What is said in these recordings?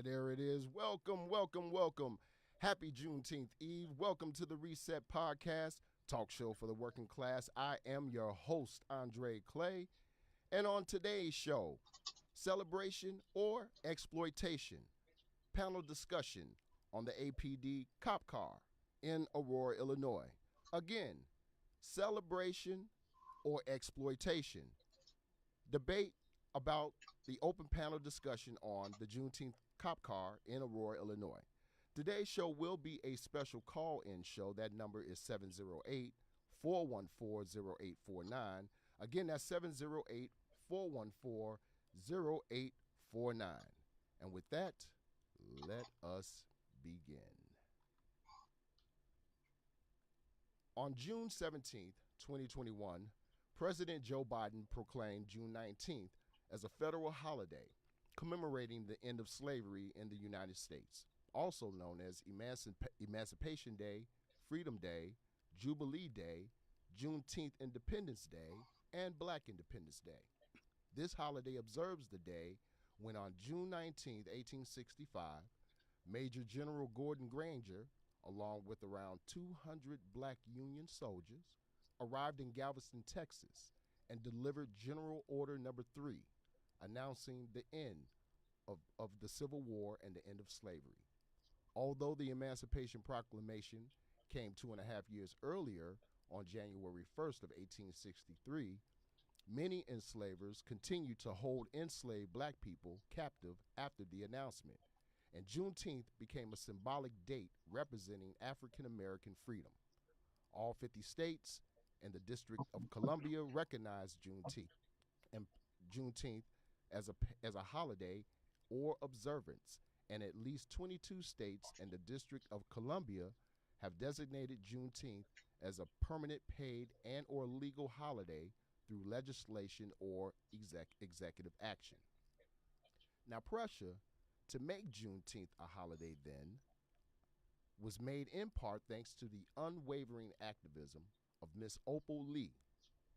there it is. Welcome, welcome, welcome. Happy Juneteenth Eve. Welcome to the Reset Podcast, talk show for the working class. I am your host, Andre Clay. And on today's show, celebration or exploitation, panel discussion on the APD cop car in Aurora, Illinois. Again, celebration or exploitation, debate about the open panel discussion on the Juneteenth cop car in Aurora, Illinois. Today's show will be a special call in show. That number is 708 414 0849. Again, that's 708 414 0849. And with that, let us begin. On June 17th, 2021, President Joe Biden proclaimed June 19th as a federal holiday commemorating the end of slavery in the United States, also known as Emancipation Day, Freedom Day, Jubilee Day, Juneteenth Independence Day, and Black Independence Day. This holiday observes the day when on June 19, 1865, Major General Gordon Granger, along with around 200 black Union soldiers, arrived in Galveston, Texas, and delivered General Order Number 3, announcing the end of the Civil War and the end of slavery. Although the Emancipation Proclamation came 2.5 years earlier, on January 1st of 1863, many enslavers continued to hold enslaved black people captive after the announcement, and Juneteenth became a symbolic date representing African American freedom. All 50 states and the District of Columbia recognized Juneteenth as a holiday or observance, and at least 22 states and the District of Columbia have designated Juneteenth as a permanent paid and or legal holiday through legislation or executive action. Now, pressure to make Juneteenth a holiday then was made in part thanks to the unwavering activism of Miss Opal Lee,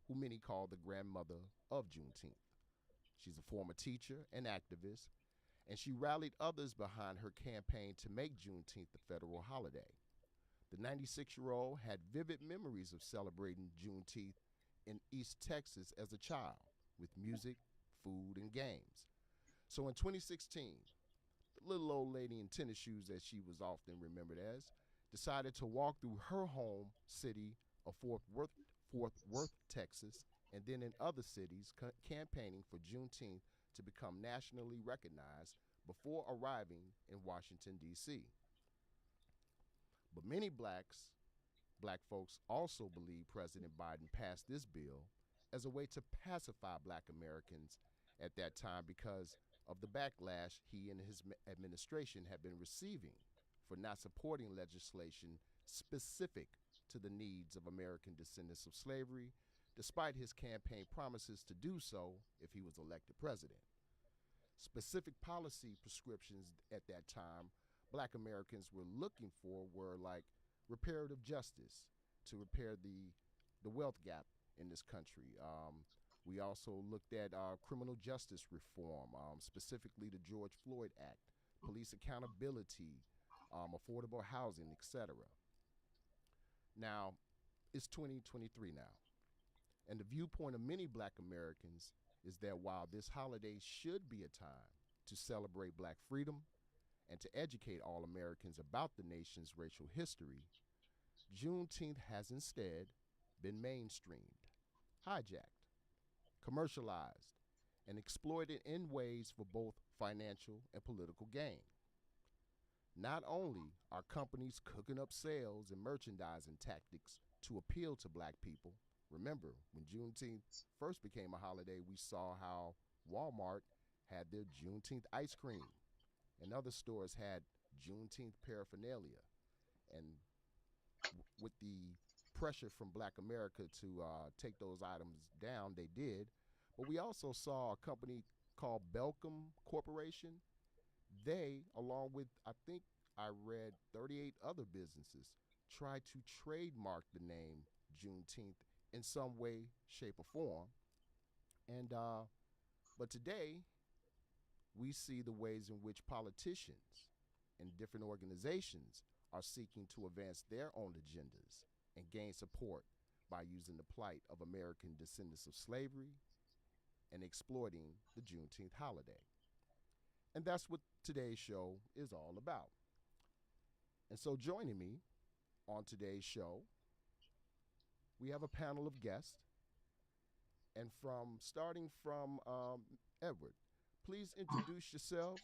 who many call the grandmother of Juneteenth. She's a former teacher and activist, and she rallied others behind her campaign to make Juneteenth a federal holiday. The 96-year-old had vivid memories of celebrating Juneteenth in East Texas as a child with music, food, and games. So in 2016, the little old lady in tennis shoes, as she was often remembered as, decided to walk through her home city of Fort Worth, Texas, and then in other cities campaigning for Juneteenth to become nationally recognized before arriving in Washington, D.C. But many black folks also believe President Biden passed this bill as a way to pacify black Americans at that time because of the backlash he and his administration had been receiving for not supporting legislation specific to the needs of American descendants of slavery, despite his campaign promises to do so if he was elected president. Specific policy prescriptions at that time black Americans were looking for were like reparative justice to repair the wealth gap in this country. We also looked at criminal justice reform, specifically the George Floyd Act, police accountability, affordable housing, etc. Now, it's 2023 now, and the viewpoint of many black Americans is that while this holiday should be a time to celebrate black freedom and to educate all Americans about the nation's racial history, Juneteenth has instead been mainstreamed, hijacked, commercialized, and exploited in ways for both financial and political gain. Not only are companies cooking up sales and merchandising tactics to appeal to black people. Remember, when Juneteenth first became a holiday, we saw how Walmart had their Juneteenth ice cream, and other stores had Juneteenth paraphernalia. And with the pressure from black America to take those items down, they did. But we also saw a company called Belcom Corporation. They, along with, I think I read 38 other businesses, tried to trademark the name Juneteenth in some way, shape, or form. And but today, we see the ways in which politicians and different organizations are seeking to advance their own agendas and gain support by using the plight of American descendants of slavery and exploiting the Juneteenth holiday. And that's what today's show is all about. And so, joining me on today's show, we have a panel of guests. And starting from Edward, please introduce yourselves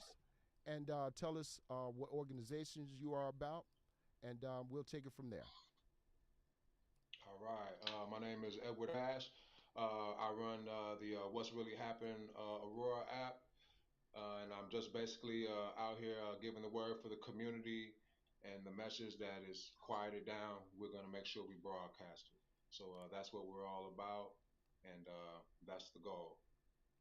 and tell us what organizations you are about, and we'll take it from there. All right. My name is Edward Ash. I run the What's Really Happened Aurora app, and I'm just basically out here giving the word for the community and the message that is quieted down. We're going to make sure we broadcast it. So that's what we're all about, and that's the goal.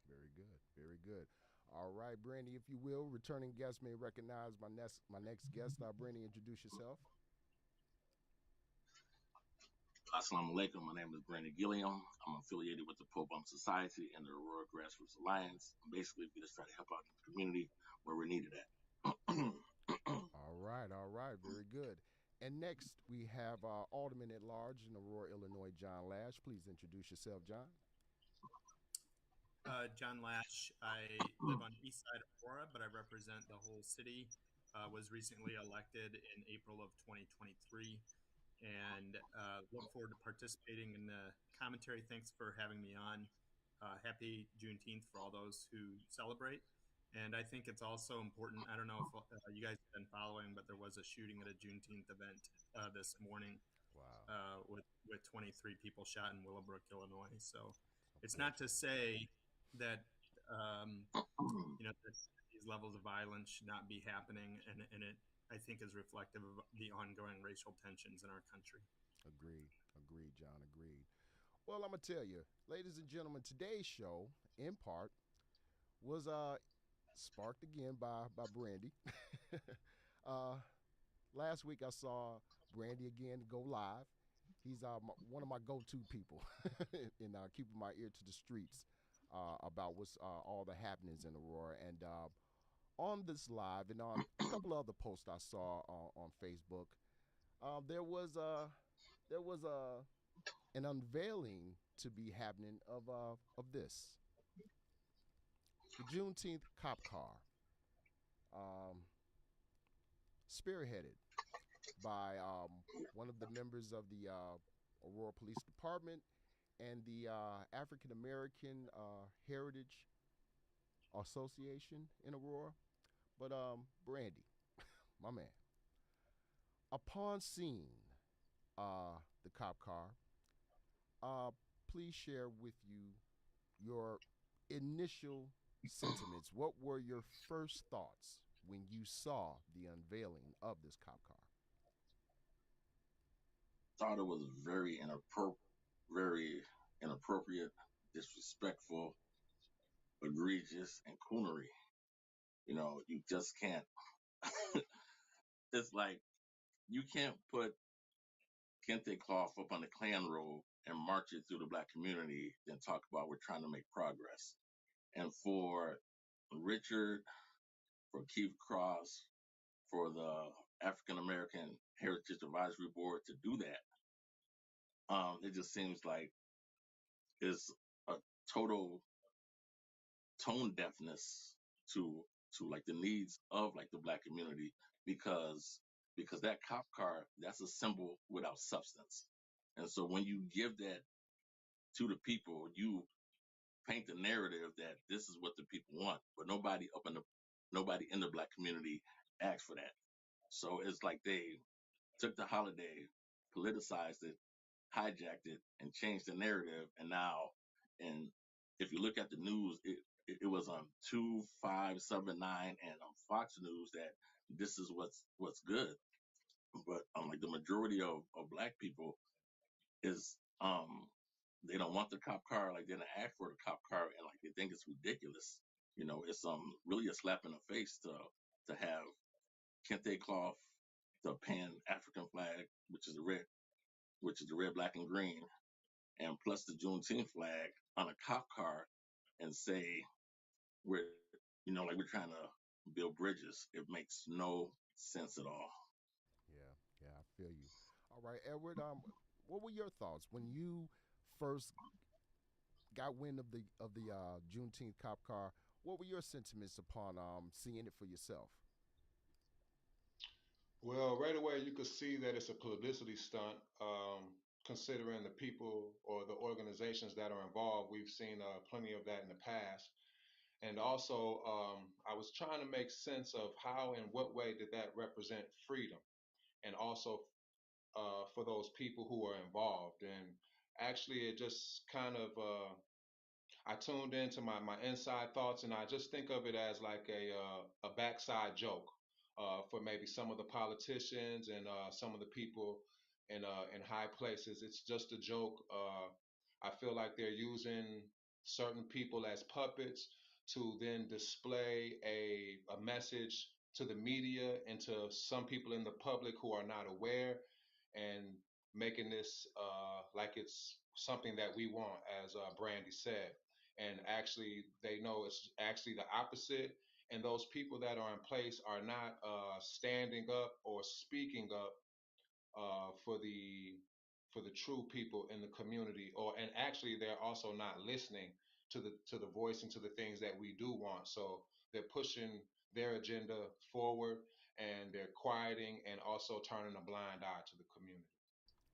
Very good, very good. All right, Brandy, if you will, returning guests may recognize my next guest. Brandy, introduce yourself. Assalamu alaikum. My name is Brandy Gillium. I'm affiliated with the Pro Bump Society and the Aurora Grassroots Alliance. Basically, we just try to help out in the community where we're needed at. All right, very good. And next, we have Alderman at Large in Aurora, Illinois, John Laesch. Please introduce yourself, John. John Laesch. I live on the east side of Aurora, but I represent the whole city. Was recently elected in April of 2023 and look forward to participating in the commentary. Thanks for having me on. Happy Juneteenth for all those who celebrate. And I think it's also important. I don't know if you guys have been following, but there was a shooting at a Juneteenth event this morning Wow. with 23 people shot in Willowbrook, Illinois. So it's not to say that that these levels of violence should not be happening, and it I think is reflective of the ongoing racial tensions in our country. Agreed, John. Agreed. Well, I'm gonna tell you, ladies and gentlemen, today's show, in part, was sparked again by Brandy. uh, Last week I saw Brandy again go live. He's one of my go-to people in keeping my ear to the streets about what's all the happenings in Aurora. And on this live and on a couple of other posts I saw on Facebook, there was an unveiling to be happening of this the Juneteenth cop car, um, spearheaded by one of the members of the Aurora Police Department and the African American Heritage Association in Aurora. But Brandy, my man, upon seeing the cop car, uh, please share with you your initial sentiments. What were your first thoughts when you saw the unveiling of this cop car? Thought it was very inappropriate, disrespectful, egregious, and coonery. You just can't. It's like you can't put kente cloth up on the Klan robe and march it through the black community, then talk about we're trying to make progress. And for Richard, for Keith Cross, for the African American Heritage Advisory Board to do that, it just seems like it's a total tone deafness to like the needs of like the black community because that cop car, that's a symbol without substance. And so when you give that to the people, you paint the narrative that this is what the people want, but nobody in the black community asked for that. So it's like they took the holiday, politicized it, hijacked it, and changed the narrative. And now, and if you look at the news, it was on 2579 and on Fox News that this is what's good. But like the majority of black people is they don't want the cop car, like they didn't ask for the cop car, and like they think it's ridiculous. It's really a slap in the face to have kente cloth, the pan African flag, which is the red, black, and green, and plus the Juneteenth flag on a cop car, and say we're like we're trying to build bridges. It makes no sense at all. Yeah, yeah, I feel you. All right, Edward. What were your thoughts when you first got wind of the Juneteenth cop car? What were your sentiments upon seeing it for yourself? Well, right away you could see that it's a publicity stunt. Considering the people or the organizations that are involved, we've seen plenty of that in the past. And also, I was trying to make sense of how and what way did that represent freedom, and also for those people who are involved. And actually, it just kind of I tuned into my inside thoughts, and I just think of it as like a backside joke for maybe some of the politicians and some of the people in high places. It's just a joke. I feel like they're using certain people as puppets to then display a message to the media and to some people in the public who are not aware, and making this like it's something that we want, as Brandy said. And actually, they know it's actually the opposite. And those people that are in place are not standing up or speaking up for the true people in the community, or and actually they're also not listening to the voice and to the things that we do want. So they're pushing their agenda forward, and they're quieting and also turning a blind eye to the community.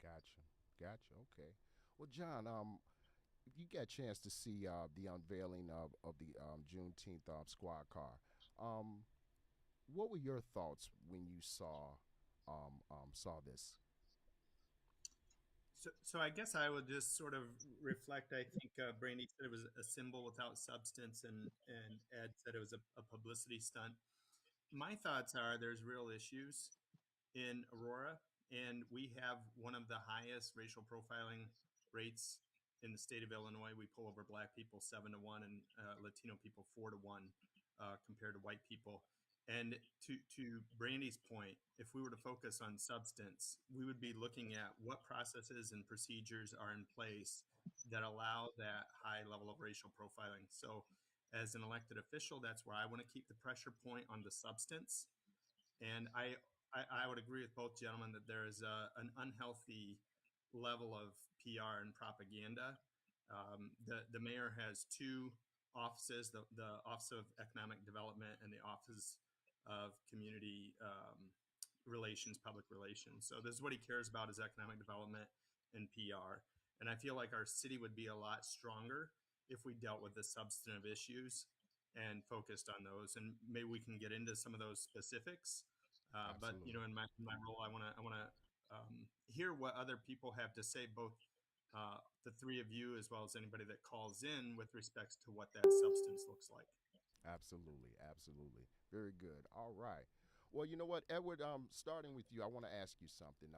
Gotcha, gotcha. Okay. Well, John, if you get a chance to see the unveiling of the Juneteenth squad car, um, what were your thoughts when you saw this? So I guess I would just sort of reflect. I think Brandy said it was a symbol without substance, and Ed said it was a publicity stunt. My thoughts are there's real issues in Aurora, and we have one of the highest racial profiling rates in the state of Illinois. We pull over black people 7-1 and Latino people 4-1 compared to white people. And to Brandy's point, if we were to focus on substance, we would be looking at what processes and procedures are in place that allow that high level of racial profiling. So, as an elected official, that's where I want to keep the pressure point on the substance. And I would agree with both gentlemen that there is an unhealthy level of PR and propaganda. The mayor has two offices: the Office of Economic Development and the Office of Community Relations, Public Relations. So this is what he cares about: is economic development and PR. And I feel like our city would be a lot stronger if we dealt with the substantive issues and focused on those. And maybe we can get into some of those specifics. But Absolutely, in my role, I want to hear what other people have to say, both the three of you as well as anybody that calls in with respects to what that substance looks like. absolutely, absolutely. Very good. All right. Well, you know what, Edward? Starting with you, I want to ask you something.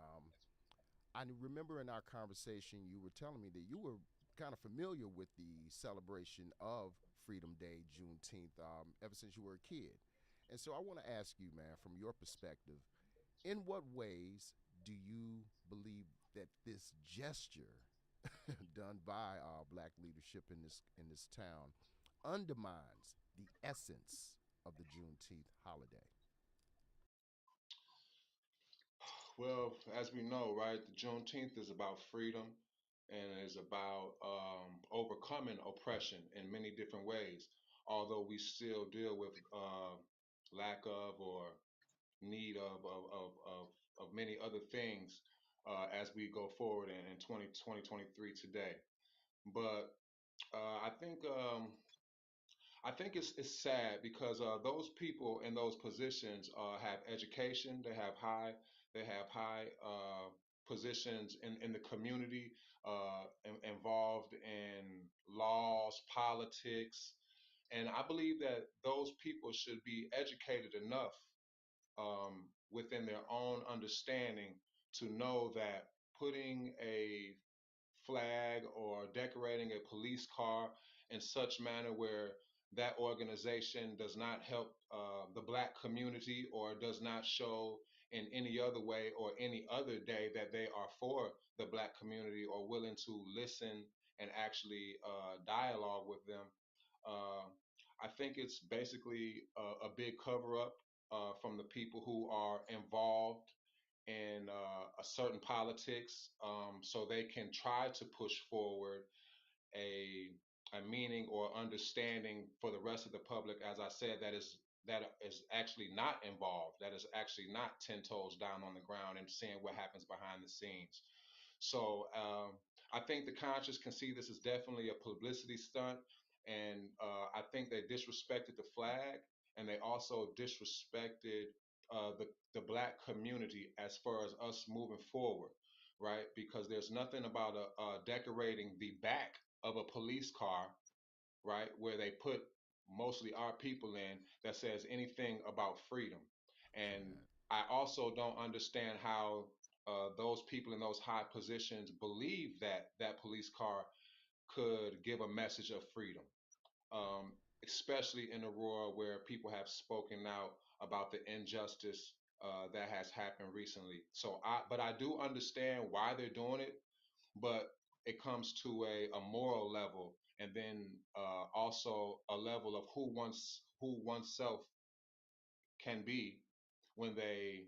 I remember in our conversation, you were telling me that you were kind of familiar with the celebration of Freedom Day, Juneteenth, ever since you were a kid. And so I want to ask you, man, from your perspective, in what ways do you believe that this gesture done by black leadership in this town undermines the essence of the Juneteenth holiday? Well, as we know, right, the Juneteenth is about freedom and is about overcoming oppression in many different ways. Although we still deal with lack of or need of many other things as we go forward in 2023 today. But I think it's sad because those people in those positions have education. They have high positions in the community, involved in laws, politics, and I believe that those people should be educated enough within their own understanding to know that putting a flag or decorating a police car in such manner where that organization does not help the black community or does not show in any other way or any other day that they are for the black community or willing to listen and actually dialogue with them. Uh, I think it's basically a big cover up from the people who are involved in a certain politics, so they can try to push forward a meaning or understanding for the rest of the public, as I said, that is actually not involved, that is actually not 10 toes down on the ground and seeing what happens behind the scenes. So I think the conscious can see this as definitely a publicity stunt, and I think they disrespected the flag, and they also disrespected the black community as far as us moving forward, right? Because there's nothing about decorating the back of a police car, right, where they put mostly our people in, that says anything about freedom. True And that. I also don't understand how those people in those high positions believe that that police car could give a message of freedom, um, especially in Aurora where people have spoken out about the injustice that has happened recently. But I do understand why they're doing it, but it comes to a moral level, and then also a level of who oneself can be when they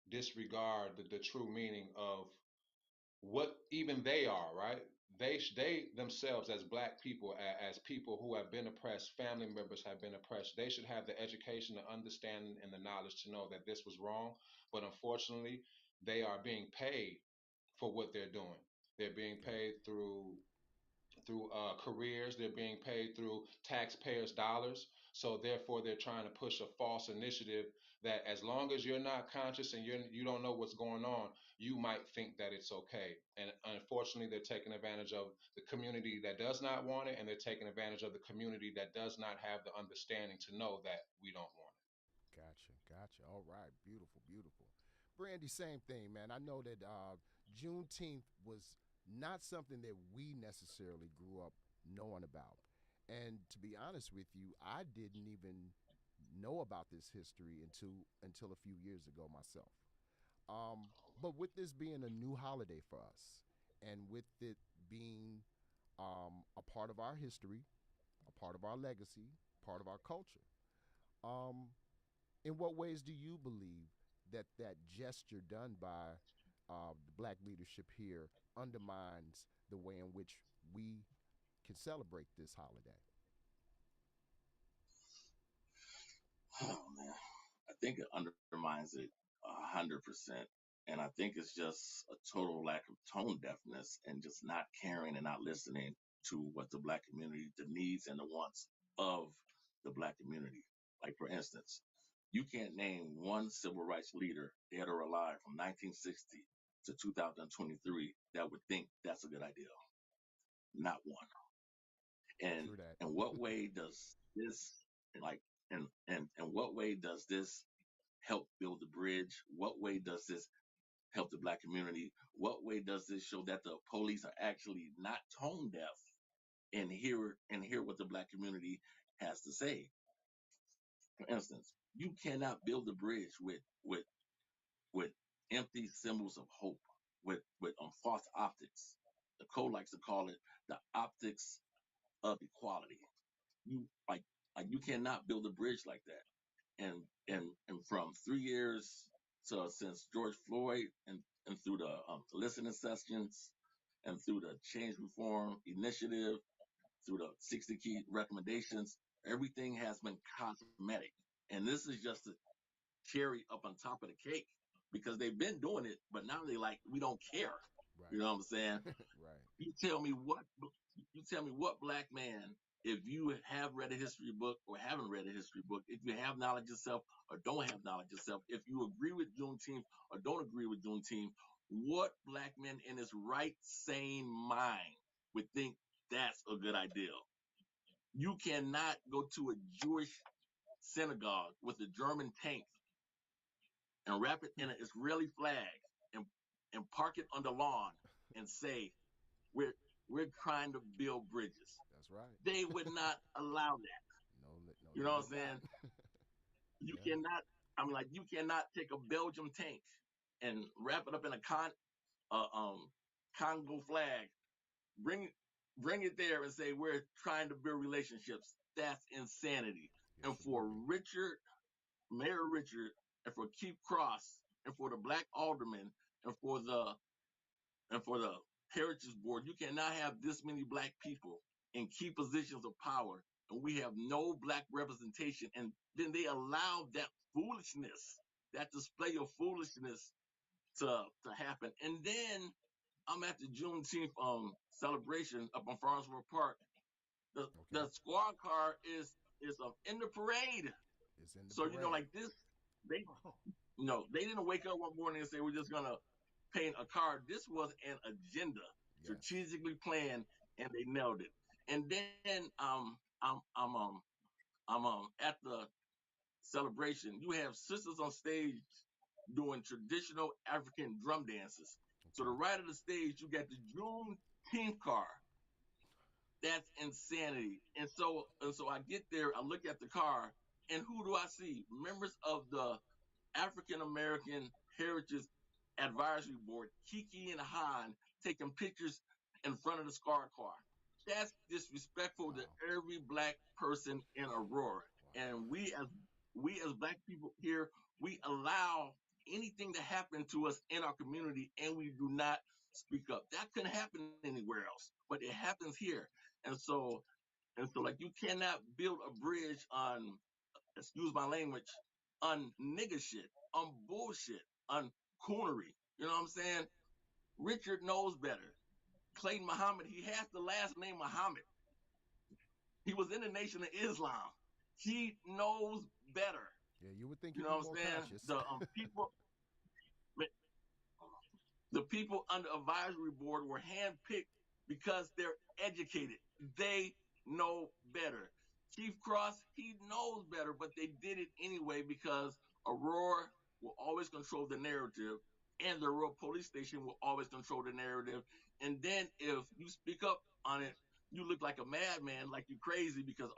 disregard the true meaning of what even they are, right? They themselves, as black people, as people who have been oppressed, family members have been oppressed, they should have the education, the understanding, and the knowledge to know that this was wrong. But unfortunately, they are being paid for what they're doing. They're being Yeah. paid through careers. They're being paid through taxpayers' dollars. So therefore, they're trying to push a false initiative that, as long as you're not conscious and you don't know what's going on, you might think that it's okay. And unfortunately, they're taking advantage of the community that does not want it, and they're taking advantage of the community that does not have the understanding to know that we don't want it. Gotcha, gotcha. All right, beautiful, beautiful. Brandy, same thing, man. I know that Juneteenth was not something that we necessarily grew up knowing about. And to be honest with you, I didn't even know about this history until a few years ago myself. But with this being a new holiday for us, and with it being a part of our history, a part of our legacy, part of our culture, um, in what ways do you believe that that gesture done by the black leadership here undermines the way in which we can celebrate this holiday? Oh man, I think it undermines it 100%, and I think it's just a total lack of tone deafness and just not caring and not listening to what the black community, the needs and the wants of the black community. Like for instance, you can't name one civil rights leader, dead or alive, from 1960 to 2023 that would think that's a good idea. Not one. And True that. in what way does this like and what way does this help build the bridge? What way does this help the black community? What way does this show that the police are actually not tone deaf and hear what the black community has to say? For instance, you cannot build a bridge with empty symbols of hope, with false optics. The code likes to call it the optics of equality. You like you cannot build a bridge like that. And from 3 years to since George Floyd and through the listening sessions and through the change reform initiative, through the 60 key recommendations, everything has been cosmetic. And this is just a cherry up on top of the cake because they've been doing it, but now they like, we don't care. You Right. know what I'm saying? Right. You tell me what you tell me what black man, if you have read a history book or haven't read a history book, if you have knowledge yourself or don't have knowledge yourself, if you agree with Juneteenth or don't agree with Juneteenth, what black man in his right sane mind would think that's a good idea? You cannot go to a Jewish synagogue with a German tank and wrap it in an Israeli flag and and park it on the lawn and say we're we're trying to build bridges. That's right. They would not allow that. No, no, You they know what would I'm not. saying? You Yeah. cannot. I mean, like you cannot take a Belgium tank and wrap it up in a Congo flag. Bring bring it there and say we're trying to build relationships. That's insanity. Yes, And it would for be. Mayor Richard, and for Keith Cross, and for the black aldermen, and for the Heritage Board, you cannot have this many black people in key positions of power, and we have no black representation. And then they allow that foolishness, that display of foolishness, to happen. And then I'm at the Juneteenth celebration up on Farnsworth Park. The Okay. squad car is in the parade. It's in the So parade. like this, they Oh, they didn't wake up one morning and say we're just gonna paint a car. This was an agenda, Yes. strategically planned, and they nailed it. And then I'm at the celebration. You have sisters on stage doing traditional African drum dances. To the Okay. right of the stage, you got the Juneteenth car. That's insanity. And so I get there, I look at the car, and who do I see? Members of the African American Heritage Advisory Board, Kiki and Han, taking pictures in front of the scar car. That's disrespectful to Wow. every black person in Aurora. Wow. And we as black people here, we allow anything to happen to us in our community, and we do not speak up. That couldn't happen anywhere else, but it happens here. And so like you cannot build a bridge on, excuse my language, on nigga shit, on bullshit, on coonery. You know what I'm saying? Richard knows better. Clayton Muhammad, he has the last name Muhammad. He was in the Nation of Islam. He knows better. Yeah, you would think You he'd know be what I'm more saying? conscious. The people on the advisory board were handpicked because they're educated. They know better. Chief Cross, he knows better, but they did it anyway because Aurora will always control the narrative, and the Aurora police station will always control the narrative. And then if you speak up on it, you look like a madman, like you're crazy because,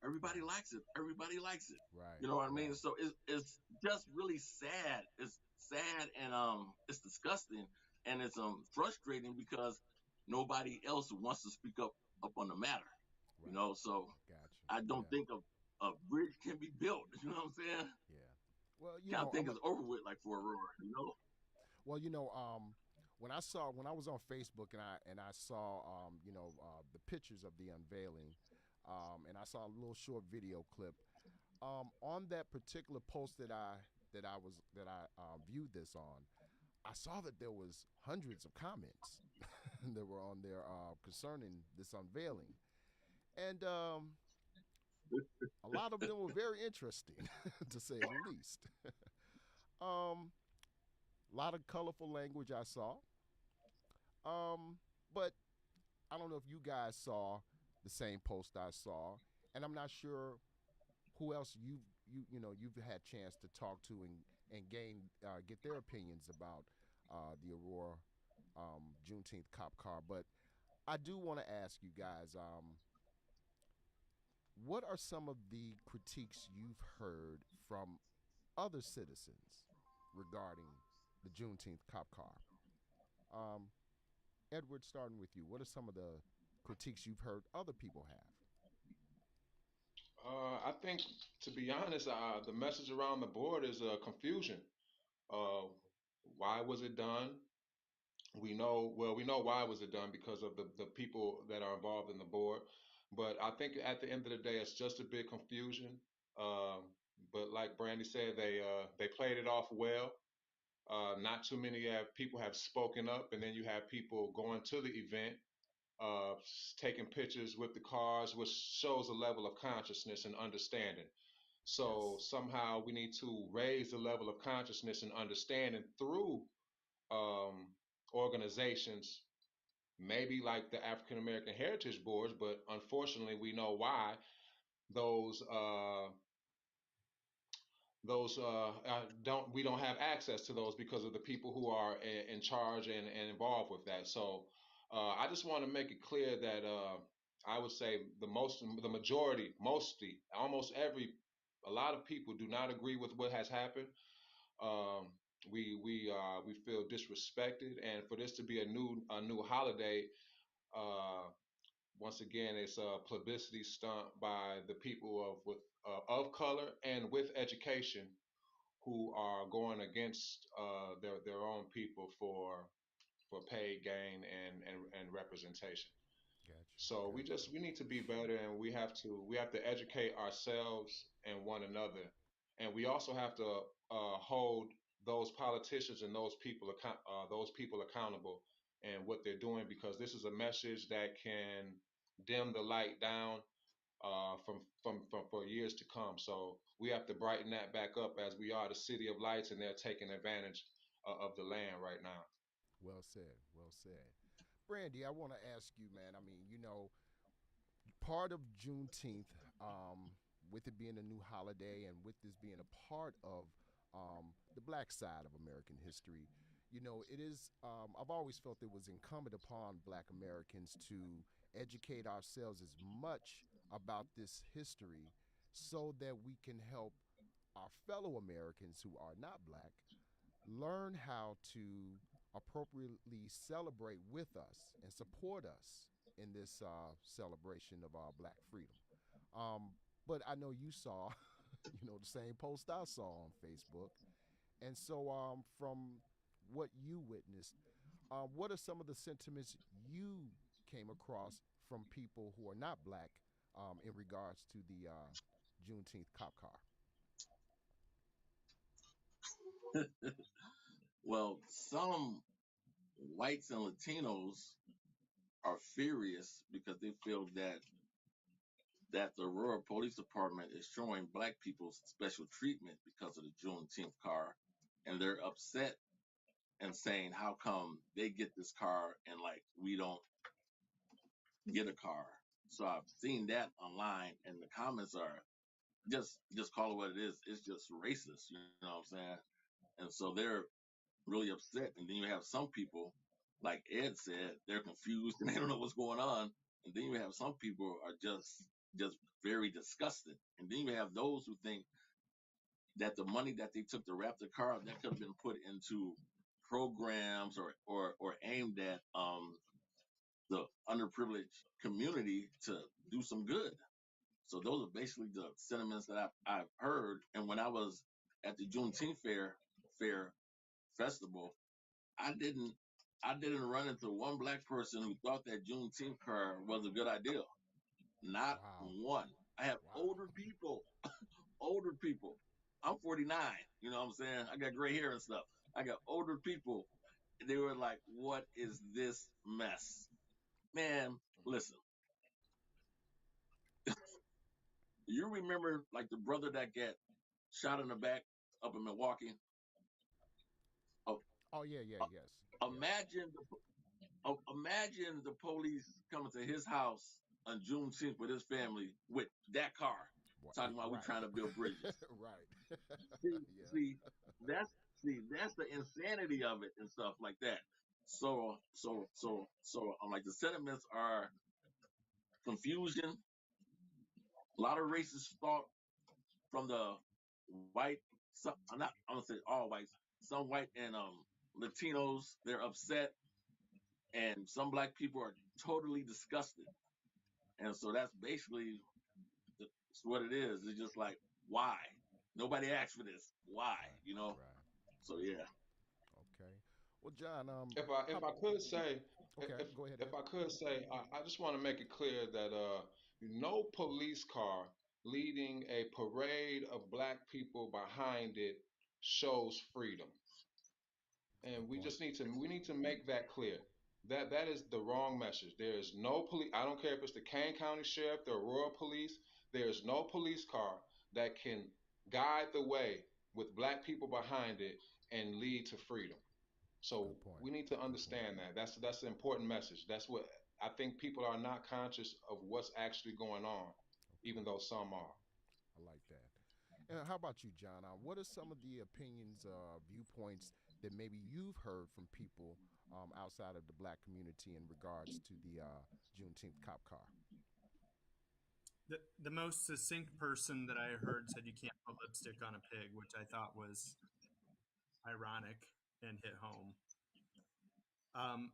everybody Right. likes it. Everybody likes it. Right. You know what I mean? Right. So it's just really sad. It's sad, and it's disgusting, and it's frustrating because nobody else wants to speak up on the matter. Right. So Gotcha. I don't Yeah. think a bridge can be built. You know what I'm saying? Yeah. Well, Kind of think I'm a, it's over with, like for Aurora. well, when I was on Facebook and I saw the pictures of the unveiling, and I saw a little short video clip on that particular post that I viewed this on. I saw that there was hundreds of comments that were on there concerning this unveiling, and a lot of them were very interesting, to say the least. um, a lot of colorful language I saw, but I don't know if you guys saw the same post I saw, and I'm not sure who else you've had chance to talk to and gain get their opinions about the Aurora Juneteenth cop car. But I do want to ask you guys, what are some of the critiques you've heard from other citizens regarding the Juneteenth cop car? Um, Edward, starting with you, what are some of the critiques you've heard other people have? I think, to be honest, the message around the board is confusion. Uh, why was it done? We know why was it done because of the people that are involved in the board. But I think at the end of the day, it's just a big confusion. Um, but like Brandy said, they played it off well. Not too many people have spoken up, and then you have people going to the event, uh, taking pictures with the cars, which shows a level of consciousness and understanding. So Yes. somehow we need to raise the level of consciousness and understanding through um, organizations, maybe like the African American Heritage Boards, but unfortunately we know why those don't have access to those because of the people who are in charge and involved with that. So I just want to make it clear that I would say the majority, mostly, almost a lot of people do not agree with what has happened. Um, we feel disrespected, and for this to be a new holiday, uh, once again, it's a publicity stunt by the people of color and with education who are going against their own people for paid gain and representation. Gotcha. So Okay. we need to be better, and we have to educate ourselves and one another, and we also have to hold those politicians and those people accountable and what they're doing, because this is a message that can dim the light down from for years to come. So we have to brighten that back up, as we are the city of lights, and they're taking advantage of the land right now. Well said. Well said. Brandy, I want to ask you, man. I mean, part of Juneteenth, with it being a new holiday and with this being a part of the black side of American history, it is, I've always felt it was incumbent upon black Americans to educate ourselves as much about this history so that we can help our fellow Americans who are not black learn how to appropriately celebrate with us and support us in this celebration of our black freedom. Um, but I know you saw, the same post I saw on Facebook. And so, from what you witnessed, what are some of the sentiments you came across from people who are not black in regards to the Juneteenth cop car? Well, some whites and Latinos are furious because they feel that the Aurora Police Department is showing black people special treatment because of the Juneteenth car, and they're upset and saying, "How come they get this car and like we don't get a car?" So I've seen that online, and the comments are just call it what it is. It's just racist, you know what I'm saying? And so they're really upset. And then you have some people, like Ed said, they're confused and they don't know what's going on. And then you have some people are just very disgusted. And then you have those who think that the money that they took to wrap the car that could have been put into programs or aimed at the underprivileged community to do some good. So those are basically the sentiments that I've heard. And when I was at the Juneteenth fair festival, I didn't I didn't run into one black person who thought that Juneteenth car was a good idea. Not Wow. one. I have Wow. older people. I'm 49. You know what I'm saying? I got gray hair and stuff. I got older people. They were like, "What is this mess, man?" Listen, you remember like the brother that got shot in the back up in Milwaukee? Oh, Oh, yeah, yeah, uh, yes. Yes. imagine imagine the police coming to his house on Juneteenth with his family with that car, talking about we Right. trying to build bridges. Right. See, Yeah. see, that's that's the insanity of it and stuff like that. So, I'm like the sentiments are confusion, a lot of racist thought from the white. Some, I'm gonna say all whites. Some white and Latinos, they're upset, and some black people are totally disgusted. And so that's basically it's what it is. It's just like, why? Nobody asked for this. Why? Right. You know? Right. So yeah. Okay. Well, John, If how, I could say, okay, go ahead, if Ed. I could say, I just want to make it clear that no police car leading a parade of black people behind it shows freedom, and Good point. we need to make that clear. That is the wrong message. There is no police. I don't care if it's the Kane County Sheriff, the Aurora Police. There is no police car that can guide the way with black people behind it and lead to freedom. So Good point. we need to Good point. understand that. That's an important message. That's what I think people are not conscious of what's actually going on, even Okay. though some are. I like that. And how about you, John? What are some of the opinions, viewpoints that maybe you've heard from people outside of the black community in regards to the Juneteenth cop car? The most succinct person that I heard said you can't put lipstick on a pig, which I thought was ironic and hit home. I'm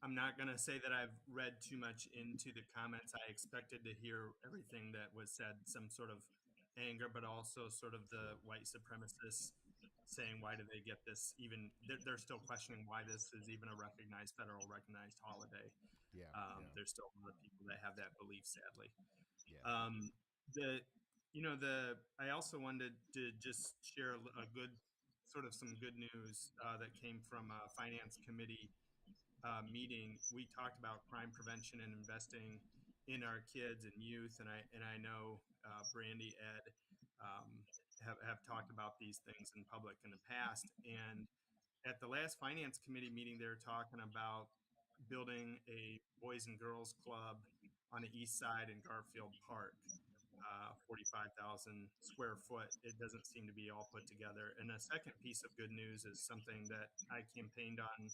I'm not going to say that I've read too much into the comments. I expected to hear everything that was said, some sort of anger, but also sort of the Sure. white supremacists saying, why do they get this? Even they're still questioning why this is even a recognized, federal recognized holiday. Yeah. Yeah. There's still a lot of people that have that belief, sadly. Yeah. Um, the I also wanted to just share a good sort of some good news that came from a finance committee meeting. We talked about crime prevention and investing in our kids and youth, and I know Brandy, Ed have talked about these things in public in the past. And at the last finance committee meeting, they were talking about building a boys and girls club on the east side in Garfield Park. 45,000 square foot. It doesn't seem to be all put together. And a second piece of good news is something that I campaigned on,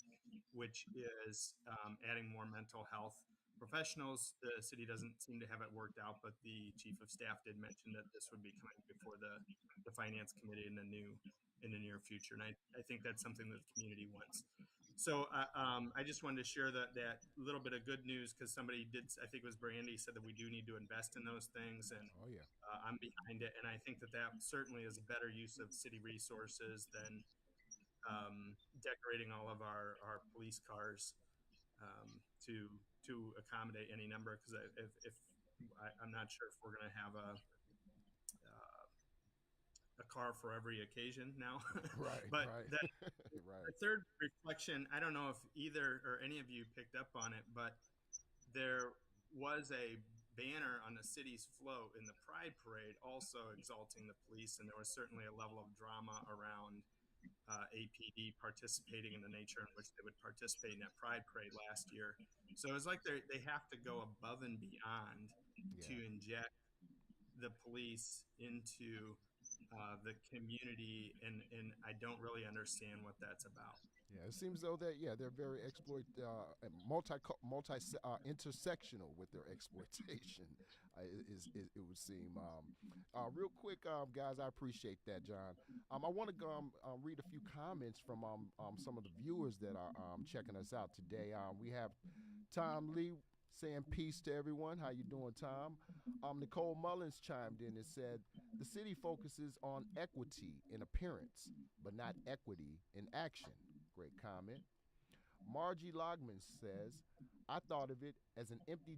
which is adding more mental health professionals. The city doesn't seem to have it worked out, but the chief of staff did mention that this would be coming before the finance committee in the near future. And I think that's something that the community wants. So I just wanted to share that little bit of good news, because somebody did, I think it was Brandy, said that we do need to invest in those things, and Oh yeah. I'm behind it. And I think that certainly is a better use of city resources than decorating all of our police cars to accommodate any number. Because if I'm not sure if we're going to have a car for every occasion now. Right. But Right. then Right. the third reflection, I don't know if either or any of you picked up on it, but there was a banner on the city's float in the Pride Parade also exalting the police, and there was certainly a level of drama around APD participating in the nature in which they would participate in that Pride Parade last year. So it's like they have to go above and beyond Yeah. to inject the police into the community, and I don't really understand what that's about. Yeah, it seems though that they're very multi intersectional with their exploitation. It would seem. Real quick, guys, I appreciate that, John. I want to go read a few comments from some of the viewers that are checking us out today. We have Tom Lee saying peace to everyone. How you doing, Tom? Nicole Mullins chimed in and said the city focuses on equity in appearance, but not equity in action. Great comment. Margie Logman says, I thought of it as an empty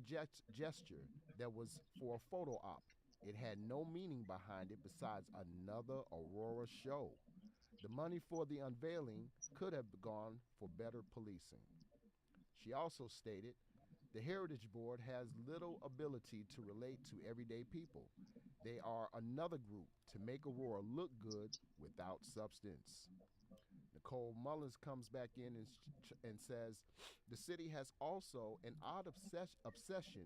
gesture that was for a photo op. It had no meaning behind it besides another Aurora show. The money for the unveiling could have gone for better policing. She also stated, the Heritage Board has little ability to relate to everyday people. They are another group to make Aurora look good without substance. Nicole Mullins comes back in and says the city has also an odd obsession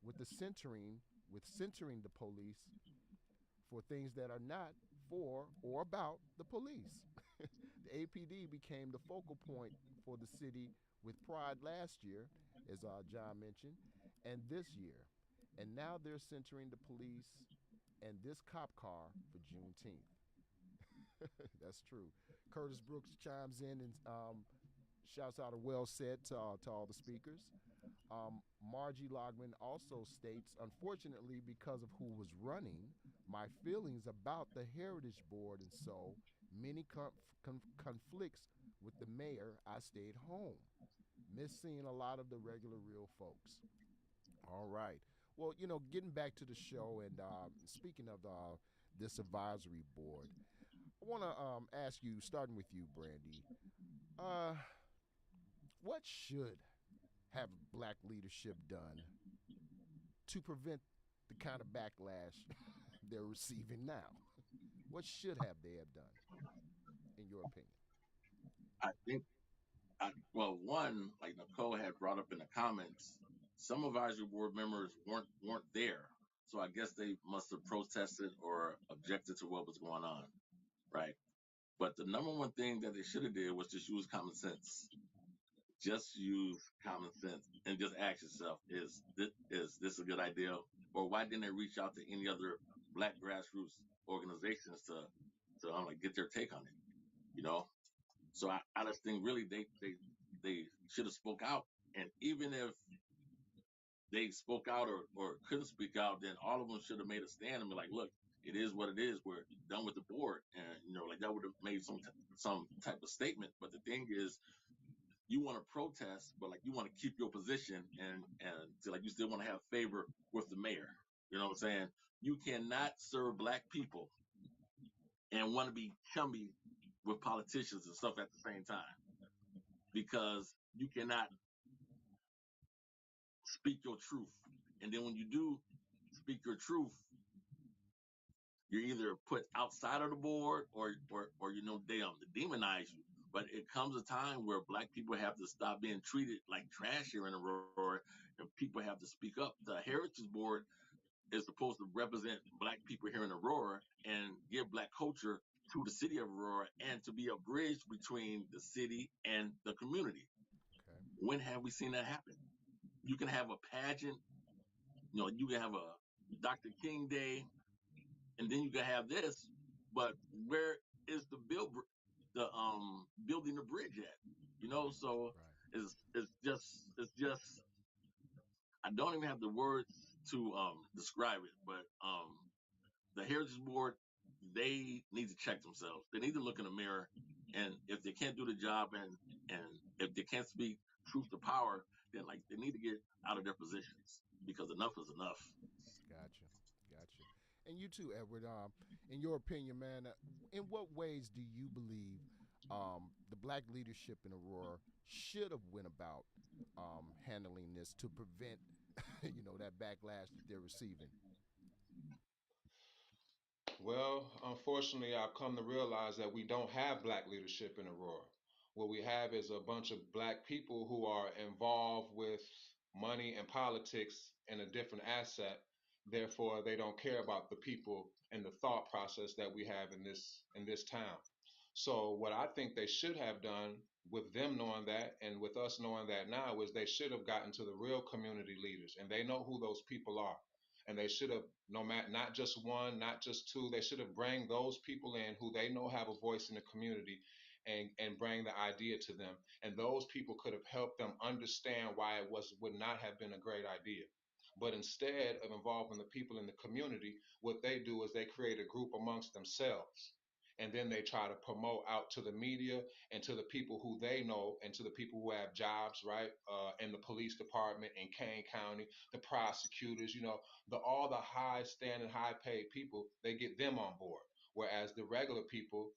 with centering the police for things that are not for or about the police. The APD became the focal point for the city with Pride last year, as John mentioned, and this year. And now they're centering the police and this cop car for Juneteenth. That's true. Curtis Brooks chimes in and shouts out a well said to all the speakers. Margie Logman also states, unfortunately, because of who was running, my feelings about the Heritage Board and so many conflicts with the mayor, I stayed home. Miss seeing a lot of the regular real folks. All right. Well, getting back to the show and speaking of this advisory board, I want to ask you, starting with you, Brandy, uh, what should have black leadership done to prevent the kind of backlash they're receiving now? What should have they have done, in your opinion? I think, well, one, like Nicole had brought up in the comments, some advisory board members weren't there, so I guess they must have protested or objected to what was going on, right? But the number one thing that they should have did was just use common sense. Just use common sense and just ask yourself: is this a good idea, or why didn't they reach out to any other Black grassroots organizations to like get their take on it? You know, so I just think really they should have spoke out And even if they spoke out or couldn't speak out, then all of them should have made a stand and be like, look, it is what it is. We're done with the board. And, like that would have made some type of statement. But the thing is, you want to protest, but like you want to keep your position and so, like you still want to have favor with the mayor. You know what I'm saying? You cannot serve black people and want to be chummy with politicians and stuff at the same time, because you cannot speak your truth. And then when you do speak your truth, you're either put outside of the board or they demonize you. But it comes a time where black people have to stop being treated like trash here in Aurora, and people have to speak up. The Heritage Board is supposed to represent black people here in Aurora and give black culture to the city of Aurora and to be a bridge between the city and the community. Okay. When have we seen that happen? You can have a pageant, you can have a Dr. King Day, and then you can have this, but where is the building the bridge at? So Right. it's just I don't even have the words to describe it, but the Heritage Board, they need to check themselves. They need to look in the mirror, and if they can't do the job and if they can't speak truth to power, then like they need to get out of their positions, because enough is enough. Gotcha. Gotcha. And you too, Edward. In your opinion, man, in what ways do you believe the black leadership in Aurora should have went about handling this to prevent, that backlash that they're receiving? Well, unfortunately, I've come to realize that we don't have black leadership in Aurora. What we have is a bunch of black people who are involved with money and politics in a different asset. Therefore, they don't care about the people and the thought process that we have in this town. So, what I think they should have done, with them knowing that and with us knowing that now, is they should have gotten to the real community leaders, and they know who those people are, and they should have, no matter, not just one, not just two, they should have bring those people in who they know have a voice in the community, and bring the idea to them, and those people could have helped them understand why it would not have been a great idea. But instead of involving the people in the community, what they do is they create a group amongst themselves, and then they try to promote out to the media and to the people who they know and to the people who have jobs, right, in the police department in Kane County, the prosecutors, all the high standing, high paid people, they get them on board. Whereas the regular people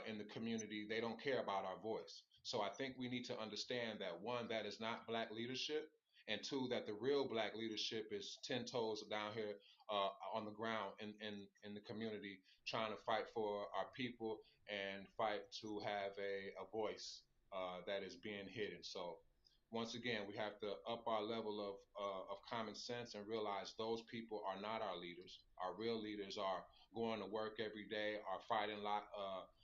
in the community, they don't care about our voice. So I think we need to understand that, one, that is not black leadership, and two, that the real black leadership is 10 toes down here on the ground in the community, trying to fight for our people and fight to have a voice that is being hidden. So once again, we have to up our level of common sense and realize those people are not our leaders. Our real leaders are going to work every day, are fighting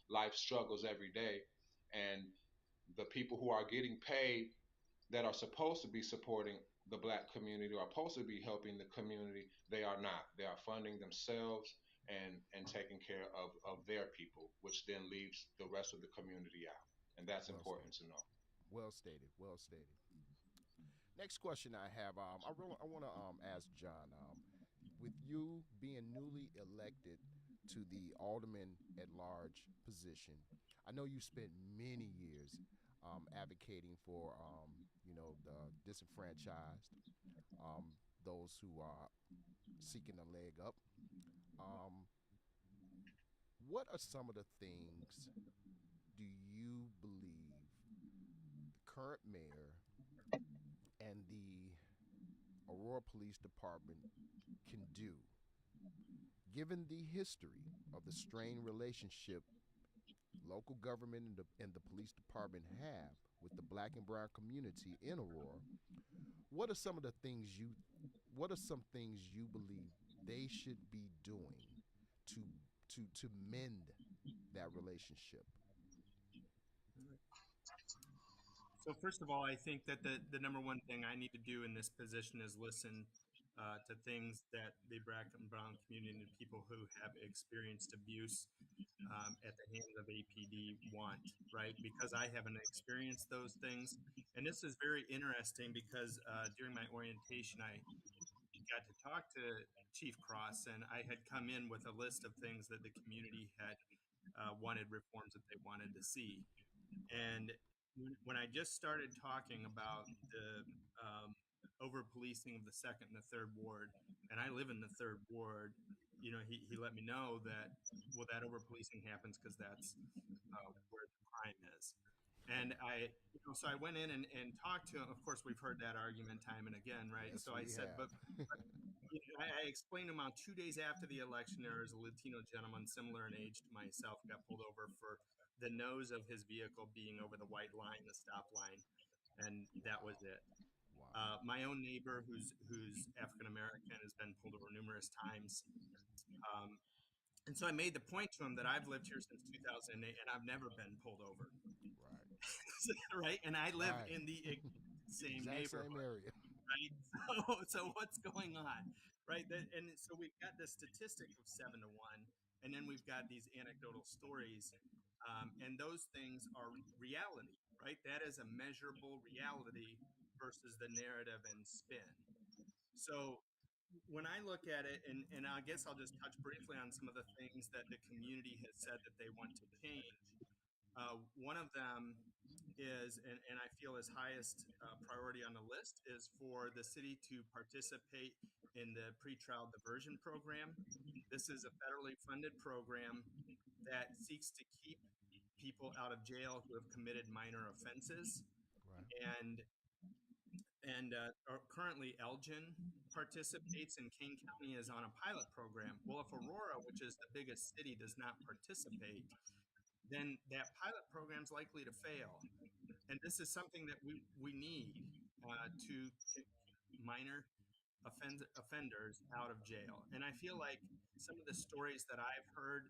life struggles every day, and the people who are getting paid, that are supposed to be supporting the black community, or are supposed to be helping the community, they are not. They are funding themselves and taking care of their people, which then leaves the rest of the community out. And that's Well important stated. to know. Well stated. Well stated. Next question I have, I want to ask John, with you being newly elected to the alderman at large position, I know you spent many years advocating for, the disenfranchised, those who are seeking a leg up. Um, what are some of the things do you believe the current mayor and the Aurora Police Department can do, given the history of the strained relationship local government and the police department have with the black and brown community in Aurora? What are some of the things you what are some things you believe they should be doing to to mend that relationship? So first of all, I think that the number one thing I need to do in this position is listen to things that the black and brown community and people who have experienced abuse at the hands of APD want, right? Because I haven't experienced those things. And this is very interesting because during my orientation, I got to talk to Chief Cross, and I had come in with a list of things that the community had wanted reforms that they wanted to see. And when I just started talking about the over policing of the second and the third ward, and I live in the third ward, he let me know that, well, that over policing happens because that's where the crime is. And so I went in and talked to him. Of course, we've heard that argument time and again, right? Yes, So I we said, have. I explained to him how 2 days after the election, there was a Latino gentleman similar in age to myself got pulled over for the nose of his vehicle being over the white line, the stop line, and that was Wow. it. Wow. My own neighbor, who's African American, has been pulled over numerous times, um, and so I made the point to him that I've lived here since 2008, and I've never been pulled over, Right. right? And I live Right. in the same Exact same neighborhood, area. right? So what's going on, right? And so we've got this statistic of 7 to 1, and then we've got these anecdotal stories, and those things are reality, right? That is a measurable reality versus the narrative and spin. So when I look at it, and I guess I'll just touch briefly on some of the things that the community has said that they want to change. One of them is, and I feel is highest priority on the list, is for the city to participate in the pretrial diversion program. This is a federally funded program that seeks to keep people out of jail who have committed minor offenses. Right. And currently Elgin participates, and Kane County is on a pilot program. Well, if Aurora, which is the biggest city, does not participate, then that pilot program is likely to fail. And this is something that we need to keep minor offenders out of jail. And I feel like some of the stories that I've heard,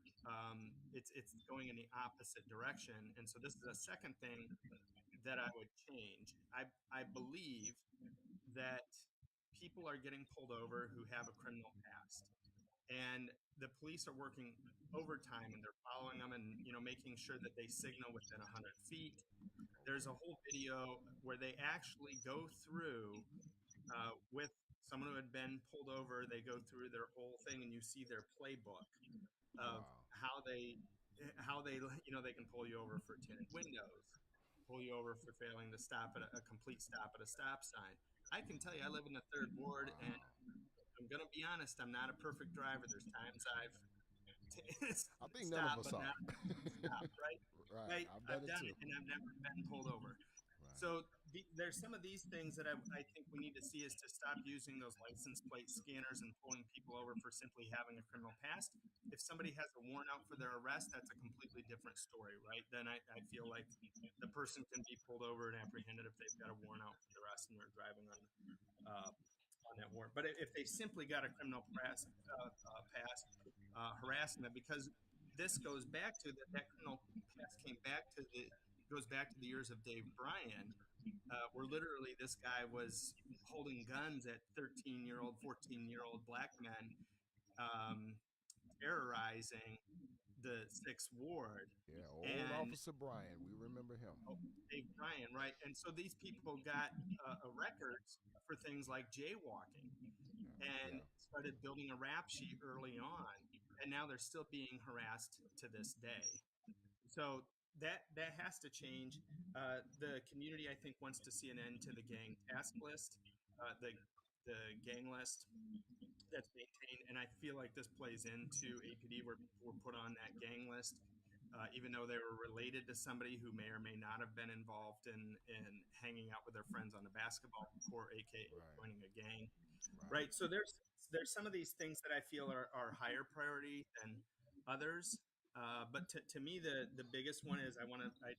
it's going in the opposite direction. And so this is a second thing that I would change. I believe that people are getting pulled over who have a criminal past, and the police are working overtime, and they're following them, and making sure that they signal within 100 feet. There's a Okay. whole video where they actually go through with someone who had been pulled over. They go through their whole thing, and you see their playbook of Wow. how they they can pull you over for tinted windows, pull you over for failing to stop at a complete stop at a stop sign. I can tell you, I live in the third ward, and Wow. I'm gonna be honest, I'm not a perfect driver. There's times I've I think none of stopped, us but are. not stopped, right? Right. Right. I've I've done it done too. it, and I've never been pulled over. Right. So there's some of these things that I think we need to see, is to stop using those license plate scanners and pulling people over for simply having a criminal past. If somebody has a warrant out for their arrest, that's a completely different story, right? Then I feel like the person can be pulled over and apprehended if they've got a warrant out for the arrest and they're driving uh, on that warrant. But if they simply got a criminal past, harassing them, because this goes back to that criminal past came back to the goes back to the years of Dave Bryan, where literally this guy was holding guns at 13-year-old, 14-year-old black men, um, terrorizing the Sixth Ward. Yeah. Old And Officer Brian. We remember him. oh, Dave Bryan, right? And so these people got records for things like jaywalking, Yeah. and started building a rap sheet early on, and now they're still being harassed to this day. So that has to change. The community, I think, wants to see an end to the gang task list, the gang list that's maintained, and I feel like this plays into APD, where people were put on that gang list, even though they were related to somebody who may or may not have been involved in hanging out with their friends on the basketball court, aka Right. joining a gang. Right. Right. So there's some of these things that I feel are higher priority than others. But to me, the biggest one is I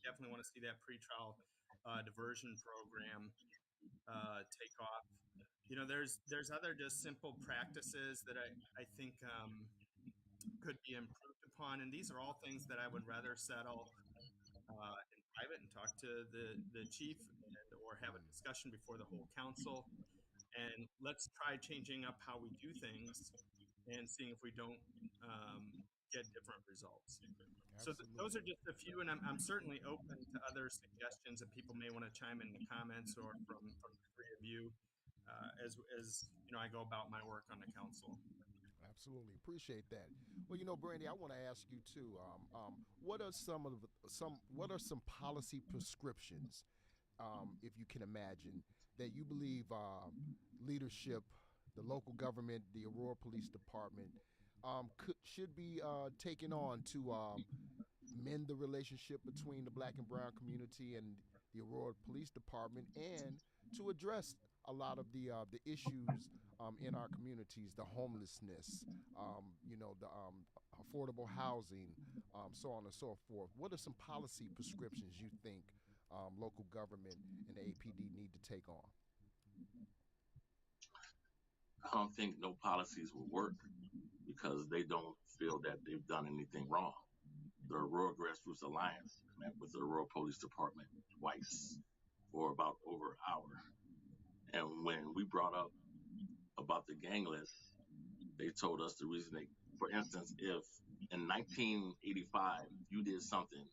definitely want to see that pretrial diversion program take off. There's other just simple practices that I think could be improved upon, and these are all things that I would rather settle in private and talk to the chief, or have a Mm. discussion before the whole council, and let's try changing up how we do things and seeing if we don't get different results. So those are Absolutely. just a few, and I'm certainly open to other suggestions that people may want to chime in the comments or from the three of you as I go about my work on the council. Absolutely appreciate that. Well, Brandy, I want to ask you too. What are some policy prescriptions, if you can imagine, that you believe leadership, the local government, the Aurora Police Department, should be taking on to mend the relationship between the Black and Brown community and the Aurora Police Department, and to address a lot of the issues in our communities, the homelessness, the affordable housing, so on and so forth. What are some policy prescriptions you think local government and the APD need to take on? I don't think no policies will work because they don't feel that they've done anything wrong. The Aurora Grassroots Alliance met with the Aurora Police Department twice for about over an hour. And when we brought up about the gang list, they told us the reason for instance, if in 1985 you did something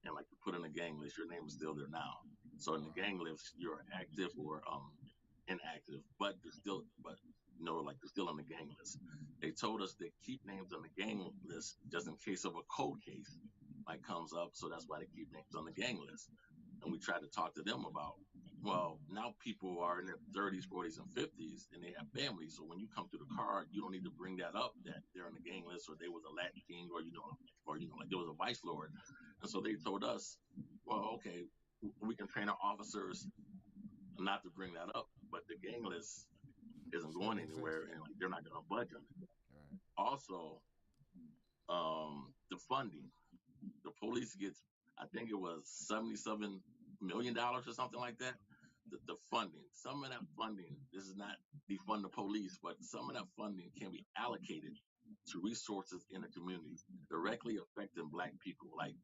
and like you put in a gang list, your name is still there now. So in the gang list, you're active or inactive, but you're still on the gang list. They told us they keep names on the gang list just in case of a cold case like comes up. So that's why they keep names on the gang list. And we tried to talk to them about, well, now people are in their 30s, 40s, and 50s, and they have families. So when you come through the car, you don't need to bring that up that they're on the gang list or they was a Latin king or like there was a vice lord. And so they told us, well, okay, we can train our officers not to bring that up, but the gang list isn't going Shouldn't anywhere, exist. and like they're not going to budge on it. Right. Also, the funding. The police gets, I think it was $77 million or something like that. The funding, some of that funding, this is not defund the police, but some of that funding can be allocated to resources in the community directly affecting Black people, like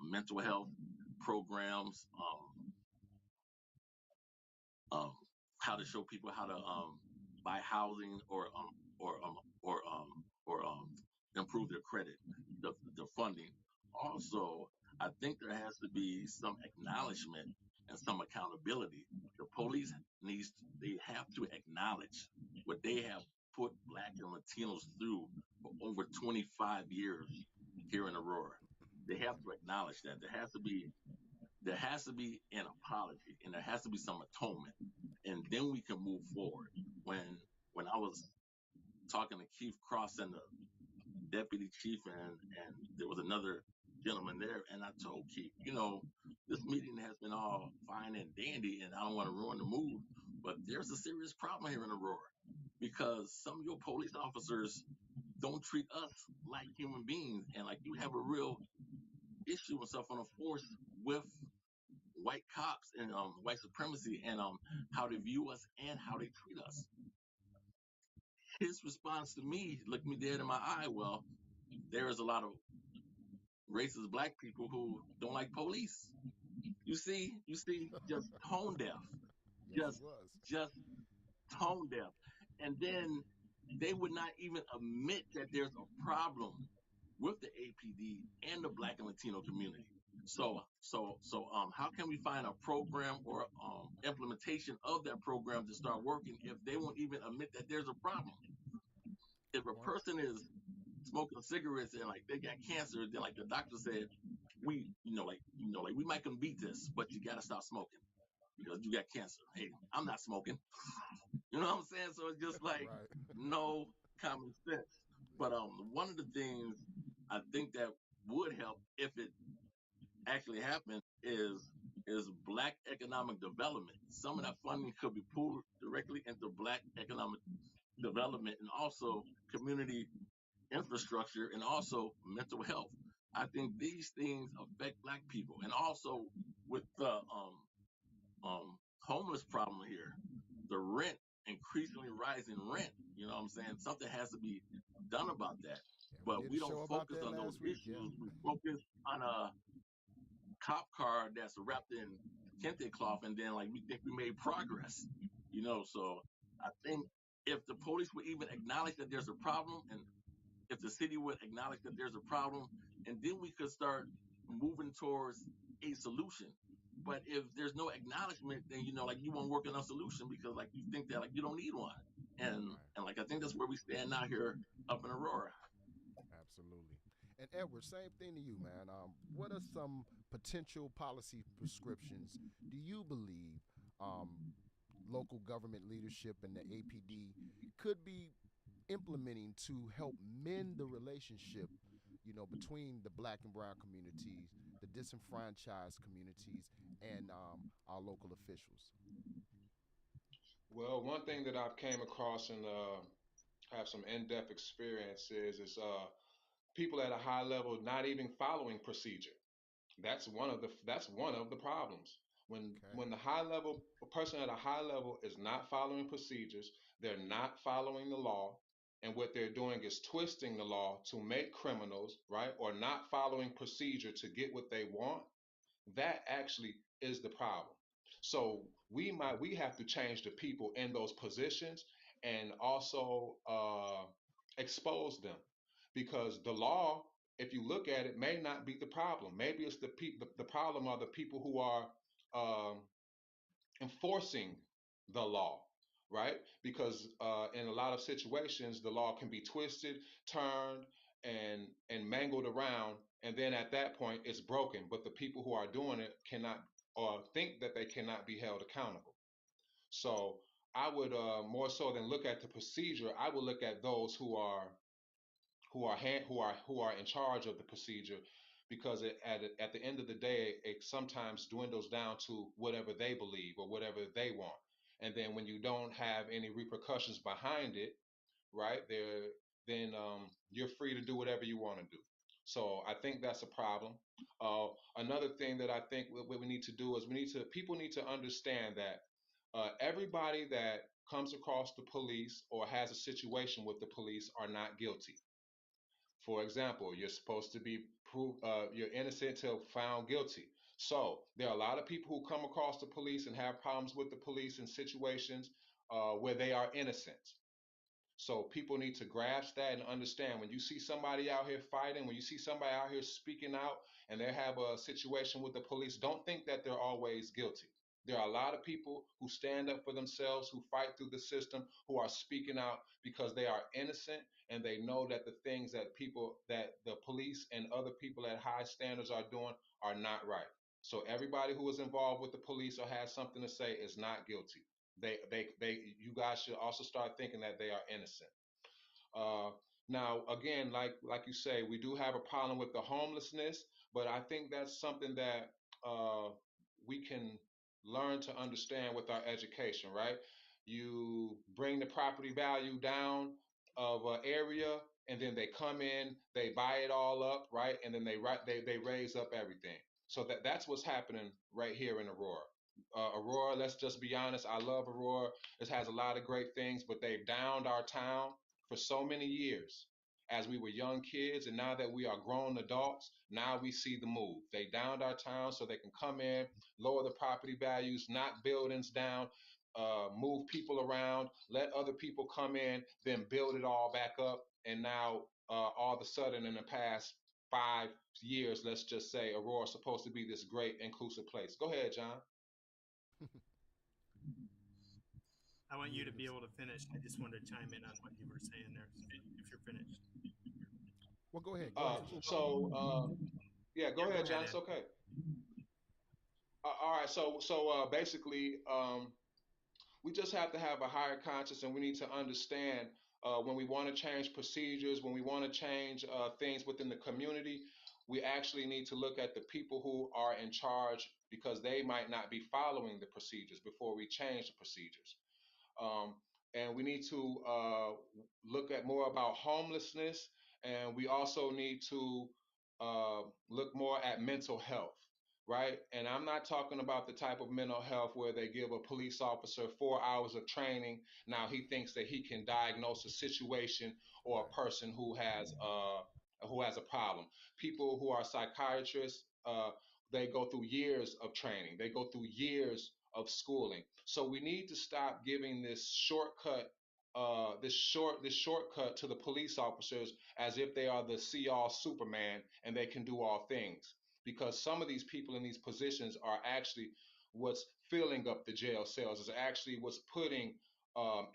mental health programs, um, how to show people how to buy housing or um, or um, or improve their credit, the funding. Also, I think there has to be some acknowledgement and some accountability. The police they have to acknowledge what they have put Black and Latinos through for over 25 years here in Aurora. They have to acknowledge that. There has to be an apology and there has to be some atonement, and then we can move forward. When I was talking to Keith Cross and the deputy chief, and there was another gentleman there, and I told Keith, this meeting has been all fine and dandy, and I don't want to ruin the mood, but there's a serious problem here in Aurora because some of your police officers don't treat us like human beings, and like you have a real issue and stuff on the force with white cops and white supremacy and how they view us and how they treat us. His response to me looked me dead in my eye. Well, there is a lot of racist Black people who don't like police. You see, just tone deaf, Yes, it just was. just tone deaf, and then they would not even admit that there's a problem with the APD and the Black and Latino community. So, how can we find a program or implementation of that program to start working if they won't even admit that there's a problem? If Good a point. person is smoking cigarettes and like they got cancer, then like the doctor said, like we might can beat this, but you gotta stop smoking because you got cancer. Hey, I'm not smoking. You know what I'm saying? So it's just like Right. no common sense. But one of the things I think that would help if it actually happened is Black economic development. Some of that funding could be pulled directly into Black economic development and also community infrastructure and also mental health. I think these things affect Black people, and also with the homeless problem here, the rent increasingly rising rent. You know what I'm saying? Something has to be done about that. Yeah, we But did we a don't show about focus that on those last week. Yeah. issues. We focus on a cop car that's wrapped in kente cloth, and then like we think we made progress. So I think if the police would even acknowledge that there's a problem and if the city would acknowledge that there's a problem, and then we could start moving towards a solution. But if there's no acknowledgement, then like you won't work on a solution because like you think that like you don't need one. And Right. and like I think that's where we stand now here up in Aurora. Absolutely. And Edward, same thing to you, man. What are some potential policy prescriptions do you believe local government leadership and the APD could be implementing to help mend the relationship, between the black and brown communities, the disenfranchised communities, and our local officials? Well, one thing that I've came across and have some in-depth experience is people at a high level not even following procedure. That's one of the problems. Okay. When the high level a person at a high level is not following procedures, they're not following the law, and what they're doing is twisting the law to make criminals, right? Or not following procedure to get what they want. That actually is the problem. So we have to change the people in those positions and also expose them because the law, if you look at it, may not be the problem. Maybe it's the problem are the people who are um, enforcing the law, right? Because in a lot of situations, the law can be twisted, turned, and mangled around, and then at that point, it's broken. But the people who are doing it cannot or think that they cannot be held accountable. So I would more so than look at the procedure, I would look at those who are in charge of the procedure because at the end of the day it sometimes dwindles down to whatever they believe or whatever they want, and then when you don't have any repercussions behind it, right there, then you're free to do whatever you want to do. So I think that's a problem. Another thing that I think what we need to do is people need to understand that everybody that comes across the police or has a situation with the police are not guilty. For example, you're supposed to be proved you're innocent till found guilty. So there are a lot of people who come across the police and have problems with the police in situations where they are innocent. So people need to grasp that and understand when you see somebody out here fighting, when you see somebody out here speaking out and they have a situation with the police, don't think that they're always guilty. There are a lot of people who stand up for themselves, who fight through the system, who are speaking out because they are innocent and they know that the things that the police and other people at high standards are doing are not right. So everybody who is involved with the police or has something to say is not guilty. You guys should also start thinking that they are innocent. Uh, Now, again, like you say, we do have a problem with the homelessness, but I think that's something that uh, we can learn to understand with our education, right? You bring the property value down of an area, and then they come in, they buy it all up, right? And then they raise up everything. So that's what's happening right here in Aurora. Aurora, let's just be honest. I love Aurora. It has a lot of great things, but they've downed our town for so many years as we were young kids, and now that we are grown adults, now we see the move. They downed our town so they can come in, lower the property values, knock buildings down, move people around, let other people come in, then build it all back up. And now, all of a sudden, in the past 5 years, let's just say, Aurora is supposed to be this great, inclusive place. Go ahead, John. I want you to be able to finish. I just wanted to chime in on what you were saying there, if you're finished. Well, go ahead. Go Uh, ahead. so, yeah, go Yeah, go ahead, ahead, John. It's Ed. okay. All right. So basically, we just have to have a higher conscience, and we need to understand when we want to change procedures, when we want to change things within the community, we actually need to look at the people who are in charge because they might not be following the procedures before we change the procedures. Um, and we need to look at more about homelessness, and we also need to look more at mental health, right? And I'm not talking about the type of mental health where they give a police officer 4 hours of training. Now he thinks that he can diagnose a situation or a Right. person who has a problem. People who are psychiatrists, they go through years of training. They go through years of schooling. So we need to stop giving this shortcut this shortcut to the police officers as if they are the see all Superman and they can do all things. Because some of these people in these positions are actually what's filling up the jail cells, is actually what's putting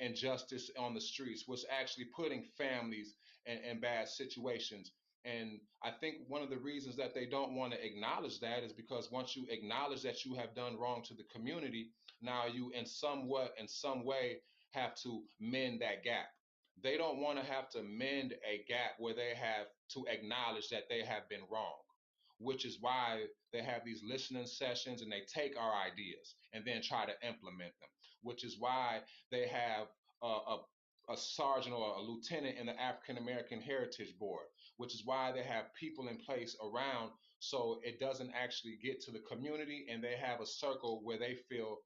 injustice on the streets, what's actually putting families in bad situations. And I think one of the reasons that they don't want to acknowledge that is because once you acknowledge that you have done wrong to the community, now you in some way have to mend that gap. They don't want to have to mend a gap where they have to acknowledge that they have been wrong, which is why they have these listening sessions and they take our ideas and then try to implement them, which is why they have a sergeant or a lieutenant in the African American Heritage Board, which is why they have people in place around so it doesn't actually get to the community and they have a circle where they feel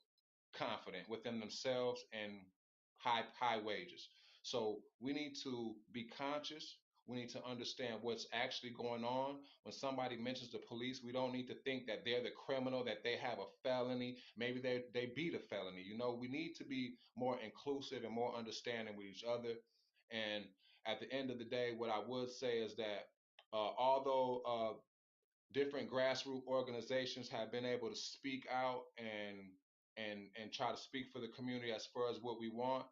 confident within themselves and high wages. So we need to be conscious. We need to understand what's actually going on. When somebody mentions the police, we don't need to think that they're the criminal, that they have a felony. Maybe they beat a felony. You know, we need to be more inclusive and more understanding with each other. And at the end of the day, what I would say is that although different grassroots organizations have been able to speak out and try to speak for the community as far as what we want.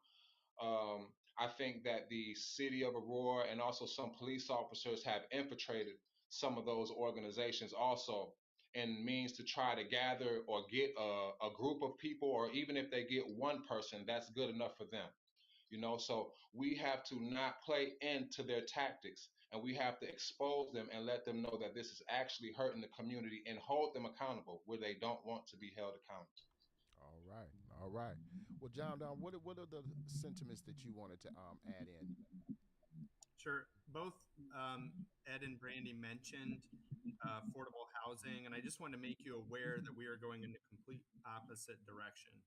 I think that the city of Aurora and also some police officers have infiltrated some of those organizations also and means to try to gather or get a group of people, or even if they get one person, that's good enough for them. You know, so we have to not play into their tactics and we have to expose them and let them know that this is actually hurting the community and hold them accountable where they don't want to be held accountable. All right, all right. Well, John, what are the sentiments that you wanted to add in? Sure. Both Ed and Brandy mentioned affordable housing, and I just wanted to make you aware that we are going in the complete opposite direction.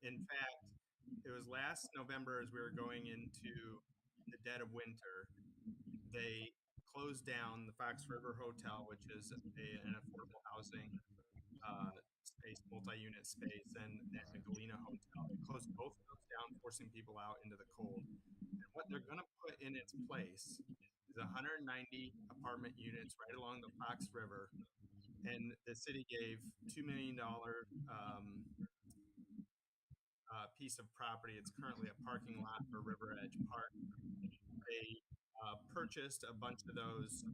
In fact, it was last November as we were going into the dead of winter, they closed down the Fox River Hotel, which is an affordable housing space, multi-unit space, and the Right. Galena Hotel. They closed both of those down, forcing people out into the cold. And what they're going to put in its place is 190 apartment units right along the Fox River. And the city gave $2 million piece of property. It's currently a parking lot for River Edge Park. They purchased a bunch of those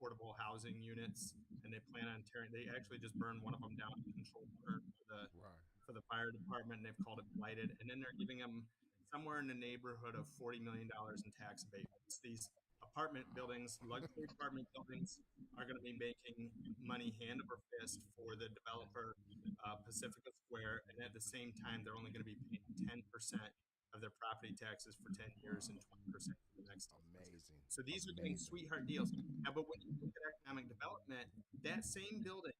affordable housing units, and they plan on tearing. They actually just burned one of them down, controlled burn Right. for the fire department, and they've called it blighted. And then they're giving them somewhere in the neighborhood of $40 million in tax abatements. These apartment buildings, luxury apartment buildings, are going to be making money hand over fist for the developer, Pacifica Square, and at the same time, they're only going to be paying 10% of their property taxes for 10 years and 20% for the next 10 years. Amazing. So these are getting Amazing. sweetheart deals. Now, but when you look at economic development, that same building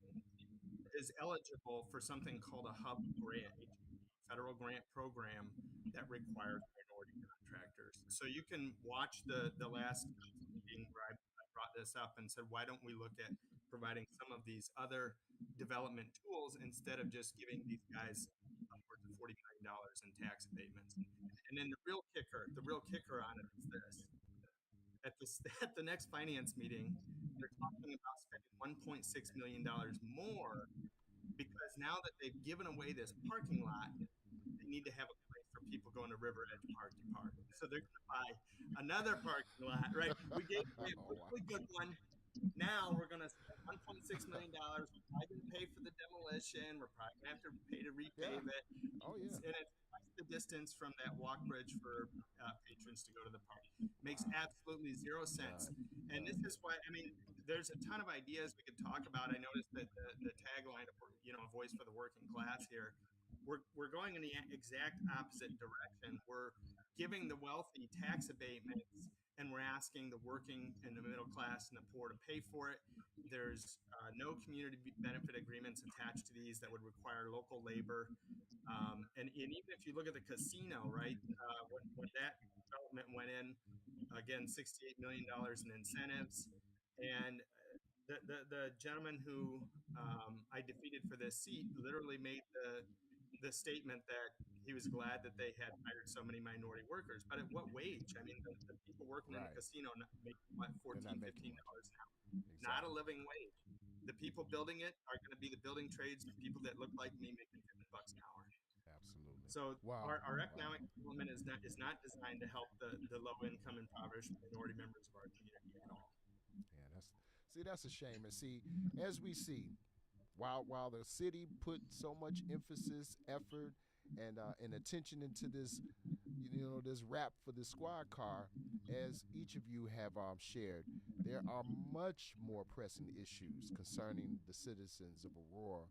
is eligible for something called a hub grant, federal grant program that requires minority contractors. So you can watch the last meeting where I brought this up and said, why don't we look at providing some of these other development tools instead of just giving these guys upwards of $40 million in tax abatements? And then the real kicker on it is this: at the at the next finance meeting, they're talking about spending $1.6 million more because now that they've given away this parking lot, they need to have a place for people going to River Edge Park to park. So they're going to buy another parking lot, right? We gave away a Oh, wow. really good one. Now we're going to spend $1.6 million. We're probably going to pay for the demolition. We're probably going to have to pay to Yeah. repave it. Oh, yeah. And it's twice the distance from that walk bridge for patrons to go to the park. Makes Wow. absolutely zero sense. Right. And this Right. is why, I mean, there's a ton of ideas we could talk about. I noticed that the tagline of, a voice for the working class here, we're going in the exact opposite direction. We're giving the wealthy tax abatements, and we're asking the working and the middle class and the poor to pay for it. There's no community benefit agreements attached to these that would require local labor. And even if you look at the casino, right, when that development went in, again, $68 million in incentives. And the gentleman who I defeated for this seat literally made the statement that he was glad that they had hired so many minority workers, but at what wage? I mean, the people working in the Right. casino make what, They're not 14, making $15 much. an hour, not a Exactly. living wage. The people building it are going to be the building trades, people that look like me making $50 an hour. Absolutely. So Wow. our Wow. economic development is not designed to help the low income impoverished minority members of our community at all. Yeah, that's a shame. And see, as we see, while the city put so much emphasis, effort, and attention into this, this rap for the squad car, as each of you have shared, there are much more pressing issues concerning the citizens of Aurora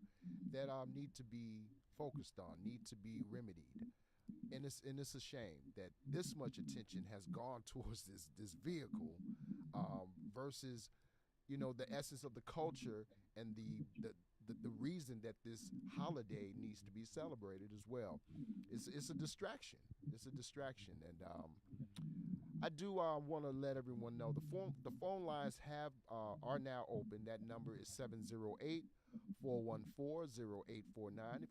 that need to be focused on, need to be remedied. And it's a shame that this much attention has gone towards this vehicle versus the essence of the culture and the reason that this holiday needs to be celebrated as well. It's a distraction. It's a distraction, and I do want to let everyone know the phone lines are now open. That number is 708 414 0849.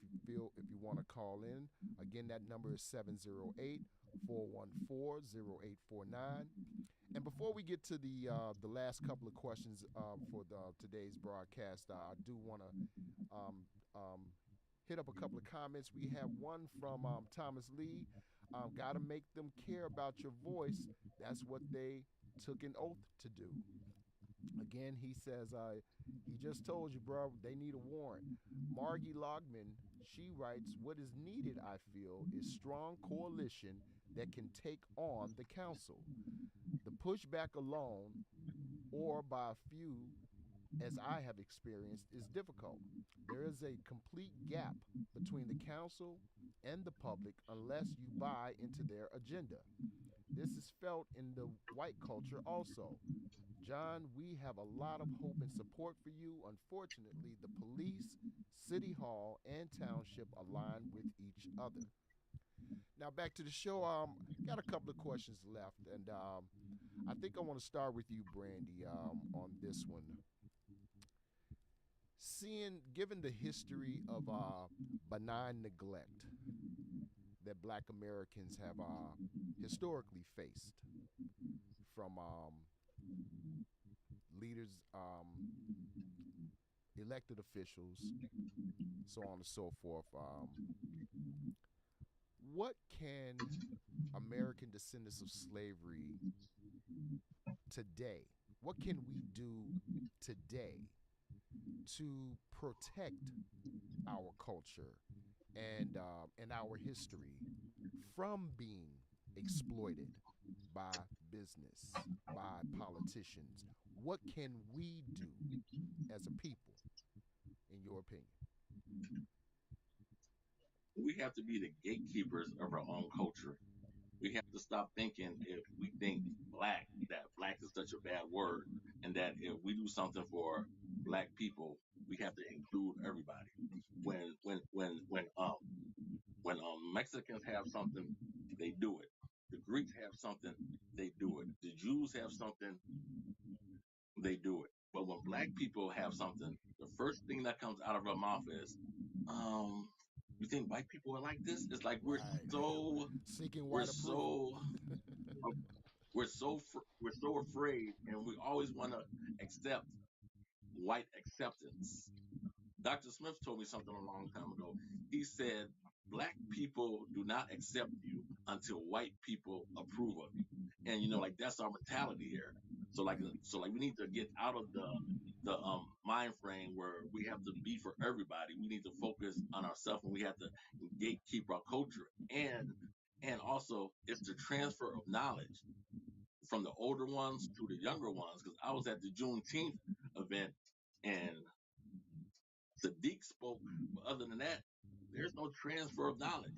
If you want to call in, again that number is 708 414 0849. And before we get to the last couple of questions for today's broadcast, I do want to hit up a couple of comments. We have one from Thomas Lee. Got to make them care about your voice. That's what they took an oath to do. Again, he says, he just told you, bro, they need a warrant. Margie Logman, she writes, what is needed, I feel, is strong coalition that can take on the council. The pushback alone or by a few, as I have experienced, is difficult. There is a complete gap between the council and the public unless you buy into their agenda. This is felt in the white culture also. John, we have a lot of hope and support for you. Unfortunately, the police, city hall, and township align with each other. Now back to the show. Got a couple of questions left, and I think I want to start with you, Brandy, on this one. Given the history of benign neglect that Black Americans have historically faced from leaders, elected officials, so on and so forth. What can American descendants of slavery today, what can we do today to protect our culture and our history from being exploited by business, by politicians? What can we do as a people, in your opinion? We have to be the gatekeepers of our own culture. We have to stop thinking if we think that black is such a bad word, and that if we do something for black people, we have to include everybody. When Mexicans have something, they do it. The Greeks have something, they do it. The Jews have something, they do it. But when black people have something, the first thing that comes out of our mouth is, um, you think white people are like this? It's like Right. so, Seeking we're white approval. so, we're so afraid, and we always want to accept white acceptance. Dr. Smith told me something a long time ago. He said, black people do not accept you until white people approve of you. And like that's our mentality here. So like Right. we need to get out of the mind frame where we have to be for everybody. We need to focus on ourselves, and we have to gatekeep our culture. And also it's the transfer of knowledge from the older ones to the younger ones. Because I was at the Juneteenth event, and Sadiq spoke, but other than that, there's no transfer of knowledge.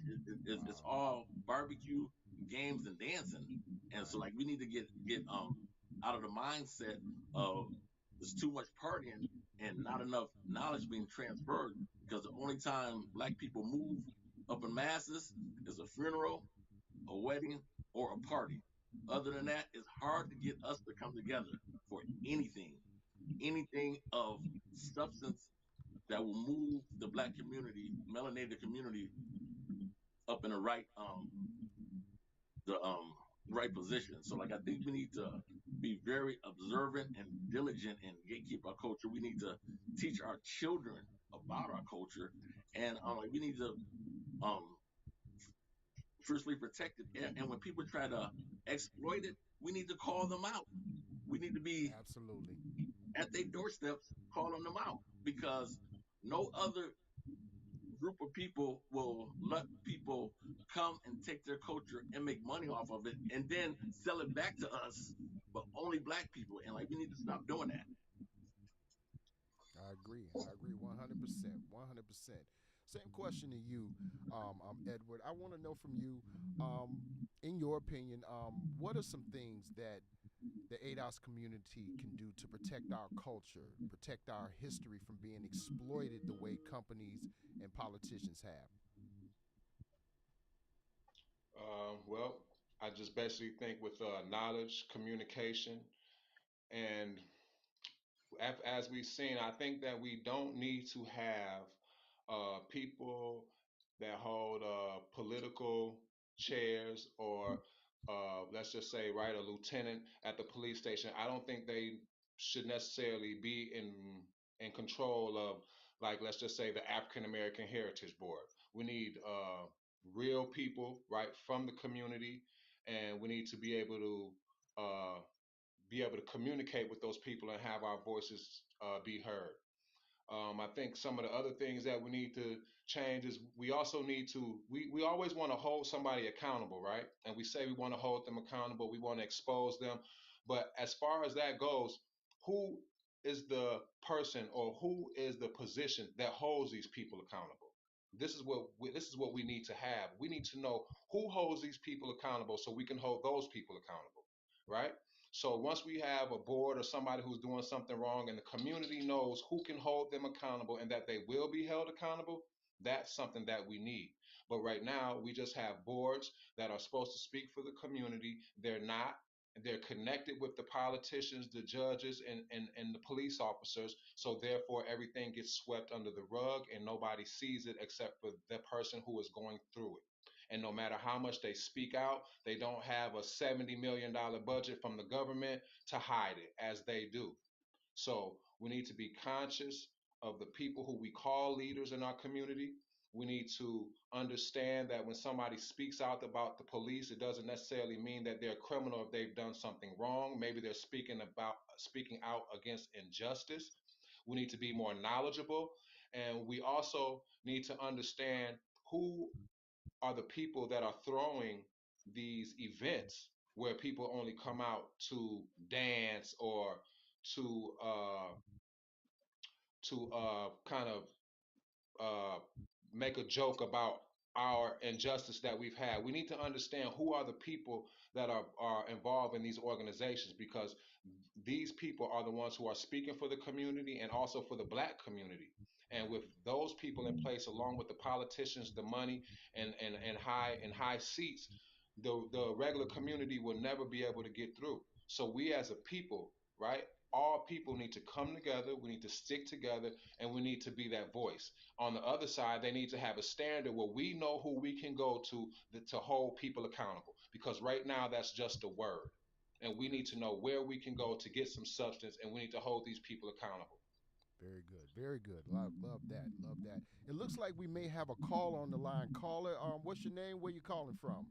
It's Wow. all barbecue, games, and dancing. And so, Right. like, we need to get out of the mindset of there's too much partying and not enough knowledge being transferred. Because the only time black people move up in masses is a funeral, a wedding, or a party. Other than that, it's hard to get us to come together for anything of substance that will move the black community, melanated community, up in the the right position. So like I think we need to be very observant and diligent and gatekeep our culture. We need to teach our children about our culture, and like we need to um firstly protect it. And when people try to exploit it, we need to call them out. We need to be Absolutely. at their doorsteps calling them out, because no other group of people will let people come and take their culture and make money off of it and then sell it back to us, but only black people. And like we need to stop doing that. I agree. I agree 100%. 100%. Same question to you, Edward. I want to know from you, in your opinion, what are some things that the ADOS community can do to protect our culture, protect our history from being exploited the way companies and politicians have? Well, I just basically think with knowledge, communication, and as we've seen, I think that we don't need to have people that hold political chairs or let's just say, right, a lieutenant at the police station. I don't think they should necessarily be in control of, like, let's just say, the African American Heritage Board. We need real people, right, from the community, and we need to be able to communicate with those people and have our voices be heard. I think some of the other things that we need to change is we also need to, we always want to hold somebody accountable, right? And we say we want to hold them accountable, we want to expose them. But as far as that goes, who is the person or who is the position that holds these people accountable? This is what we need to have. We need to know who holds these people accountable so we can hold those people accountable, right? So once we have a board or somebody who's doing something wrong and the community knows who can hold them accountable and that they will be held accountable, that's something that we need. But right now, we just have boards that are supposed to speak for the community. They're not. They're connected with the politicians, the judges, and the police officers. So therefore, everything gets swept under the rug and nobody sees it except for the person who is going through it. And no matter how much they speak out, they don't have a $70 million budget from the government to hide it as they do. So we need to be conscious of the people who we call leaders in our community. We need to understand that when somebody speaks out about the police, it doesn't necessarily mean that they're a criminal if they've done something wrong. Maybe they're speaking out against injustice. We need to be more knowledgeable, and we also need to understand who are the people that are throwing these events where people only come out to dance or to kind of uh, make a joke about our injustice that we've had. We need to understand who are the people that are involved in these organizations, because these people are the ones who are speaking for the community and also for the black community. And with those people in place, along with the politicians, the money, and high seats, the regular community will never be able to get through. So we as a people, right? All people need to come together. We need to stick together, and we need to be that voice. On the other side, they need to have a standard where we know who we can go to hold people accountable. Because right now, that's just a word, and we need to know where we can go to get some substance, and we need to hold these people accountable. Very good. Very good. Love that. Love that. It looks like we may have a call on the line. Caller, what's your name? Where you calling from?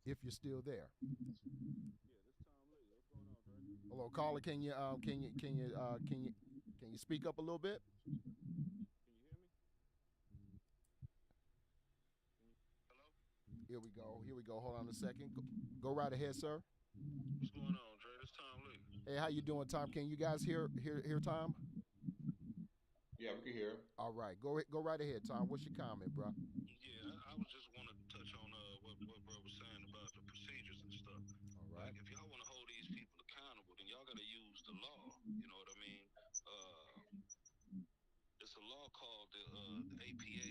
If you're still there. Hello, caller. Can you speak up a little bit? Here we go. Here we go. Hold on a second. Go right ahead, sir. What's going on, Dre? This Tom Lee. Hey, how you doing, Tom? Can you guys hear Tom? Yeah, we can hear. All right. Go right ahead, Tom. What's your comment, bro? Yeah, I was just want to touch on what bro was saying about the procedures and stuff. All right. Like, if y'all want to hold these people accountable, then y'all got to use the law. You know what I mean? It's a law called the APA,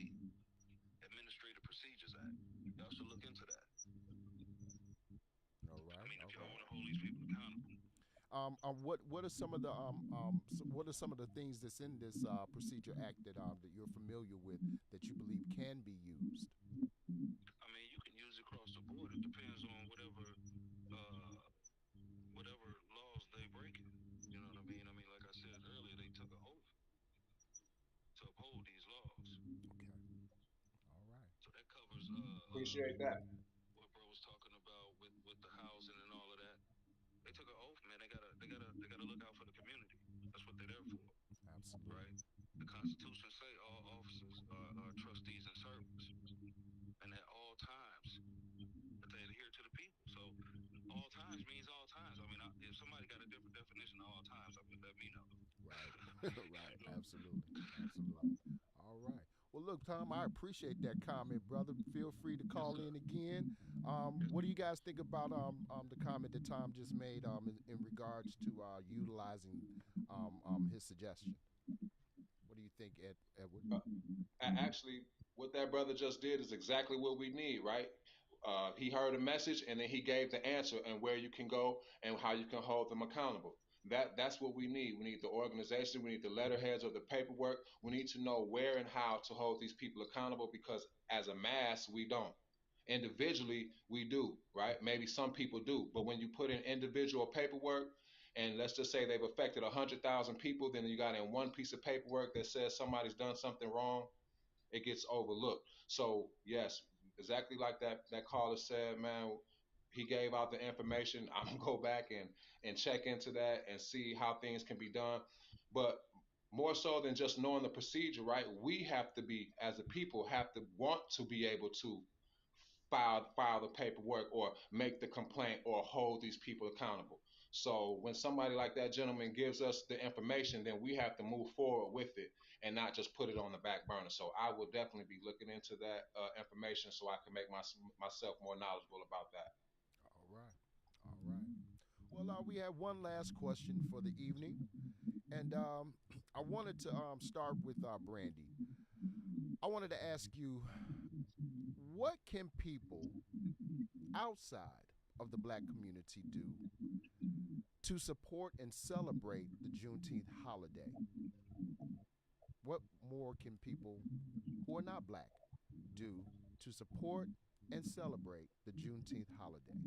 Administrative Procedures Act. Y'all should look into that. All right. I mean, if y'all want to hold these people accountable. what are some of the what are some of the things that's in this procedure act that you're familiar with that you believe can be used? I mean, you can use it across the board. It depends on uh, whatever laws they breaking. You know what I mean? I mean, like I said earlier, they took an oath to uphold these laws. Okay. All right. So that covers Appreciate that. what bro was talking about with the housing and all of that. They took an oath, man. They gotta look out for the community. That's what they're there for, right? Absolutely. The Constitution say all officers are trustees and servants, and at all times that they adhere to the people. So all times means all times. I mean, if somebody got a different definition of all times, I mean, let me know. Right. You Right. know? Absolutely. Absolutely. All right. Well, look, Tom, I appreciate that comment, brother. Feel free to Yes, call sir. in again. What do you guys think about the comment that Tom just made in regards to utilizing his suggestion? What do you think, Edward? Uh, Actually, what that brother just did is exactly what we need, right? He heard a message and then he gave the answer and where you can go and how you can hold them accountable. That's what we need. We need the organization. We need the letterheads of the paperwork. We need to know where and how to hold these people accountable because as a mass, we don't. Individually, we do, right? Maybe some people do, but when you put in individual paperwork, and let's just say they've affected 100,000 people, then you got in one piece of paperwork that says somebody's done something wrong, it gets overlooked. So yes, exactly like that caller said, man. He gave out the information. I'm gonna go back and check into that and see how things can be done. But more so than just knowing the procedure, right? We have to be, as a people, have to want to be able to file the paperwork or make the complaint or hold these people accountable. So when somebody like that gentleman gives us the information, then we have to move forward with it and not just put it on the back burner. So I will definitely be looking into that information so I can make myself more knowledgeable about that. All right. All right. Well, we have one last question for the evening, and I wanted to start with Brandy. I wanted to ask you, what can people outside of the black community do to support and celebrate the Juneteenth holiday? What more can people who are not black do to support and celebrate the Juneteenth holiday?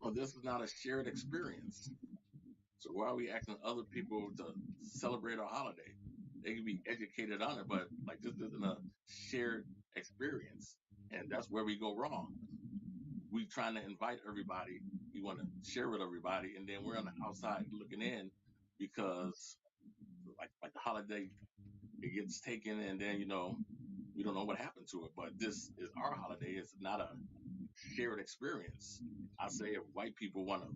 Well, this is not a shared experience. So why are we asking other people to celebrate our holiday? They can be educated on it, but like this isn't a shared experience. And that's where we go wrong. We trying to invite everybody. We want to share with everybody. And then we're on the outside looking in because like the holiday, it gets taken and then, we don't know what happened to it. But this is our holiday. It's not a shared experience. I say if white people want to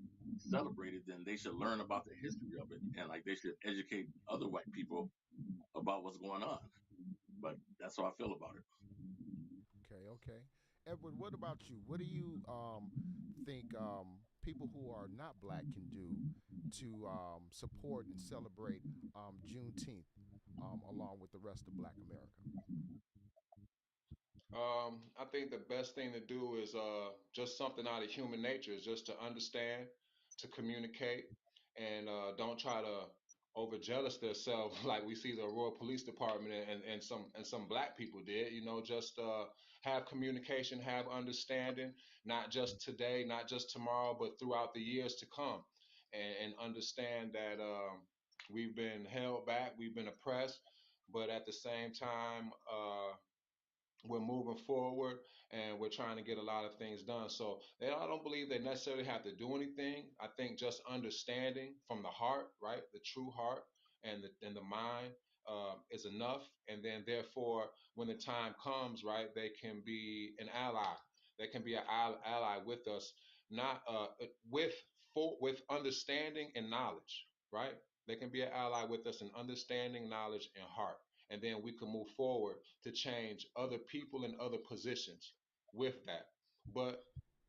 celebrate it, then they should learn about the history of it, and like they should educate other white people about what's going on. But that's how I feel about it. Okay, okay. Edward, what about you? What do you think people who are not black can do to support and celebrate Juneteenth along with the rest of Black America? I think the best thing to do is just something out of human nature is just to understand, to communicate, and don't try to overjealous themselves like we see the Royal Police Department and some black people did. Just have communication, have understanding, not just today, not just tomorrow, but throughout the years to come, and understand that we've been held back, we've been oppressed, but at the same time. We're moving forward and we're trying to get a lot of things done. So I don't believe they necessarily have to do anything. I think just understanding from the heart, right, the true heart and the mind is enough. And then therefore, when the time comes, right, they can be an ally. They can be an ally with us, not with with understanding and knowledge, right? They can be an ally with us in understanding, knowledge, and heart, and then we can move forward to change other people in other positions with that. But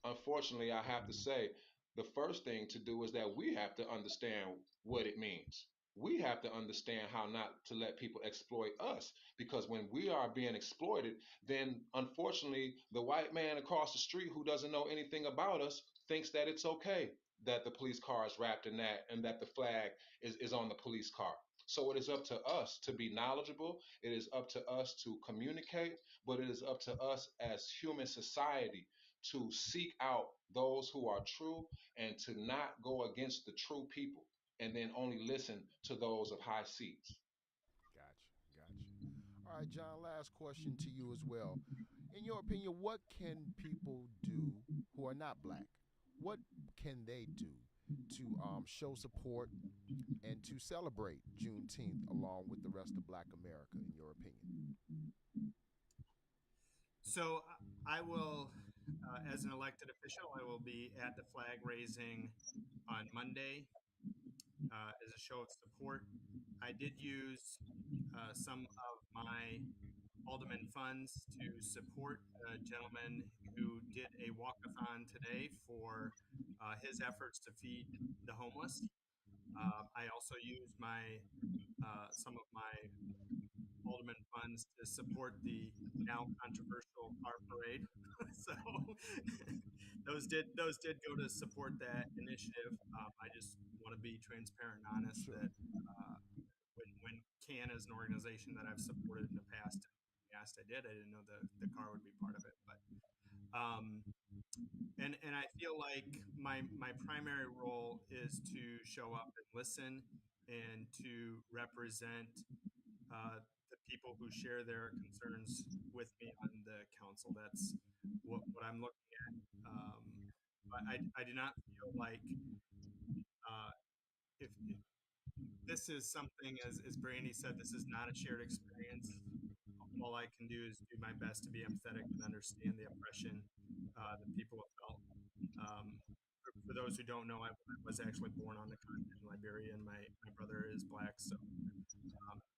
unfortunately, I have to say the first thing to do is that we have to understand what it means. We have to understand how not to let people exploit us, because when we are being exploited, then unfortunately the white man across the street who doesn't know anything about us thinks that it's okay. that the police car is wrapped in that and that the flag is on the police car. So it is up to us to be knowledgeable. It is up to us to communicate, but it is up to us as human society to seek out those who are true and to not go against the true people and then only listen to those of high seats. Gotcha. Gotcha. All right, John, last question to you as well. In your opinion, what can people do who are not black? What can they do to show support and to celebrate Juneteenth along with the rest of Black America, in your opinion? So I will, as an elected official, I will be at the flag raising on Monday as a show of support. I did use some of my Alderman funds to support a gentleman who did a walkathon today for his efforts to feed the homeless. I also used my some of my Alderman funds to support the now controversial car parade. So those did go to support that initiative. I just want to be transparent and honest Sure. that when CAN is an organization that I've supported in the past, asked I did. I didn't know the car would be part of it, but um, and I feel like my primary role is to show up and listen and to represent the people who share their concerns with me on the council. That's what I'm looking at. But I do not feel like if this is something, as Brandy said, this is not a shared experience. All I can do is do my best to be empathetic and understand the oppression that people have felt. For those who don't know, I was actually born on the continent in Liberia, and my brother is black, so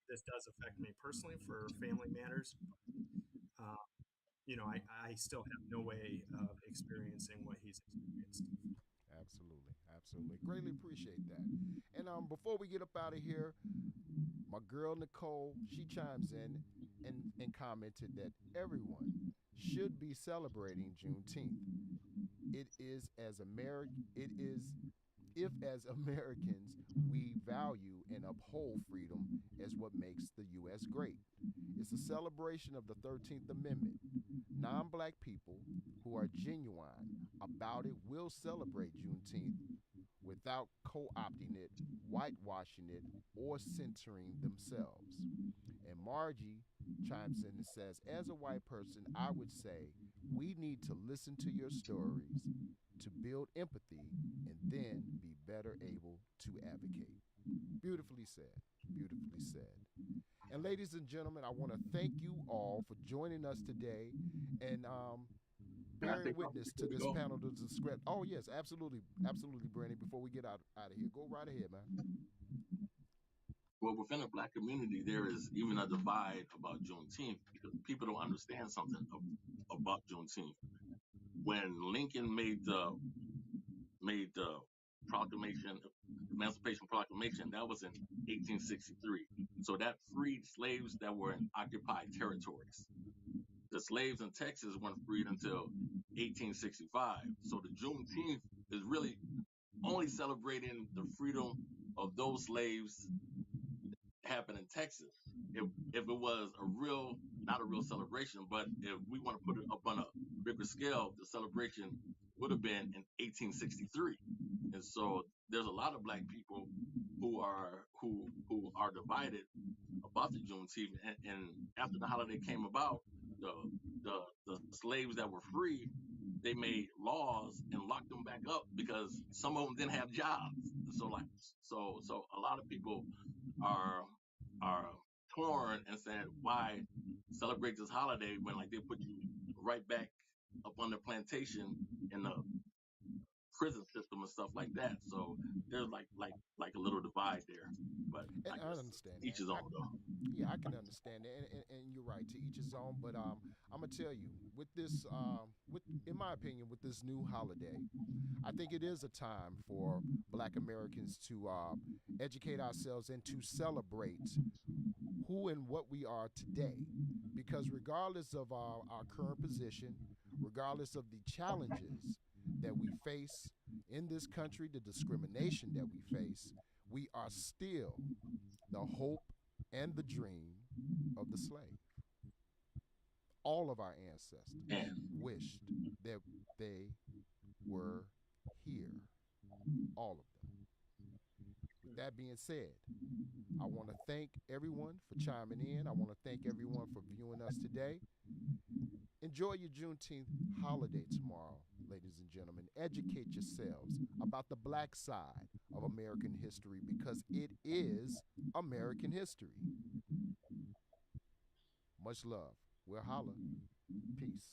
this does affect me personally for family matters. Uh, I still have no way of experiencing what he's experienced. Absolutely. Absolutely. Greatly appreciate that. And before we get up out of here, my girl Nicole, she chimes in and commented that everyone should be celebrating Juneteenth. It is as it is if as Americans we value and uphold freedom as what makes the US great. It's a celebration of the 13th Amendment. Non-black people who are genuine about it will celebrate Juneteenth without co-opting it, whitewashing it, or centering themselves. And Margie chimes in and says, as a white person, I would say we need to listen to your stories to build empathy and then be better able to advocate. Beautifully said. Beautifully said. And ladies and gentlemen, I want to thank you all for joining us today and Can I say bearing something witness before to we this go? panel to the script. Oh yes, absolutely, absolutely, Brandy. Before we get out of here, go right ahead, man. Well, within the black community, there is even a divide about Juneteenth because people don't understand something about Juneteenth. When Lincoln made the proclamation, Emancipation Proclamation, that was in 1863. So that freed slaves that were in occupied territories. The slaves in Texas weren't freed until 1865. So the Juneteenth is really only celebrating the freedom of those slaves happened in Texas. If it was a real, not a real celebration, but if we want to put it up on a bigger scale, the celebration would have been in 1863. And so there's a lot of black people who are divided about the Juneteenth. And after the holiday came about, the the slaves that were free, they made laws and locked them back up because some of them didn't have jobs. So like so a lot of people are are torn and saying why celebrate this holiday when like they put you right back up on the plantation in the prison system and stuff like that. So there's like a little divide there. But And I I guess understand each that. his own though. Yeah, I can understand that, and you're right. To each his own. But I'm gonna tell you, with this, with in my opinion, with this new holiday, I think it is a time for Black Americans to educate ourselves and to celebrate who and what we are today. Because regardless of our current position, regardless of the challenges that we face in this country, the discrimination that we face, we are still the hope and the dream of the slave. All of our ancestors And wished that they were here, all of them. With that being said, I want to thank everyone for chiming in. I want to thank everyone for viewing us today. Enjoy your Juneteenth holiday tomorrow, ladies and gentlemen. Educate yourselves about the black side of American history because it is American history. Much love. We'll holla. Peace.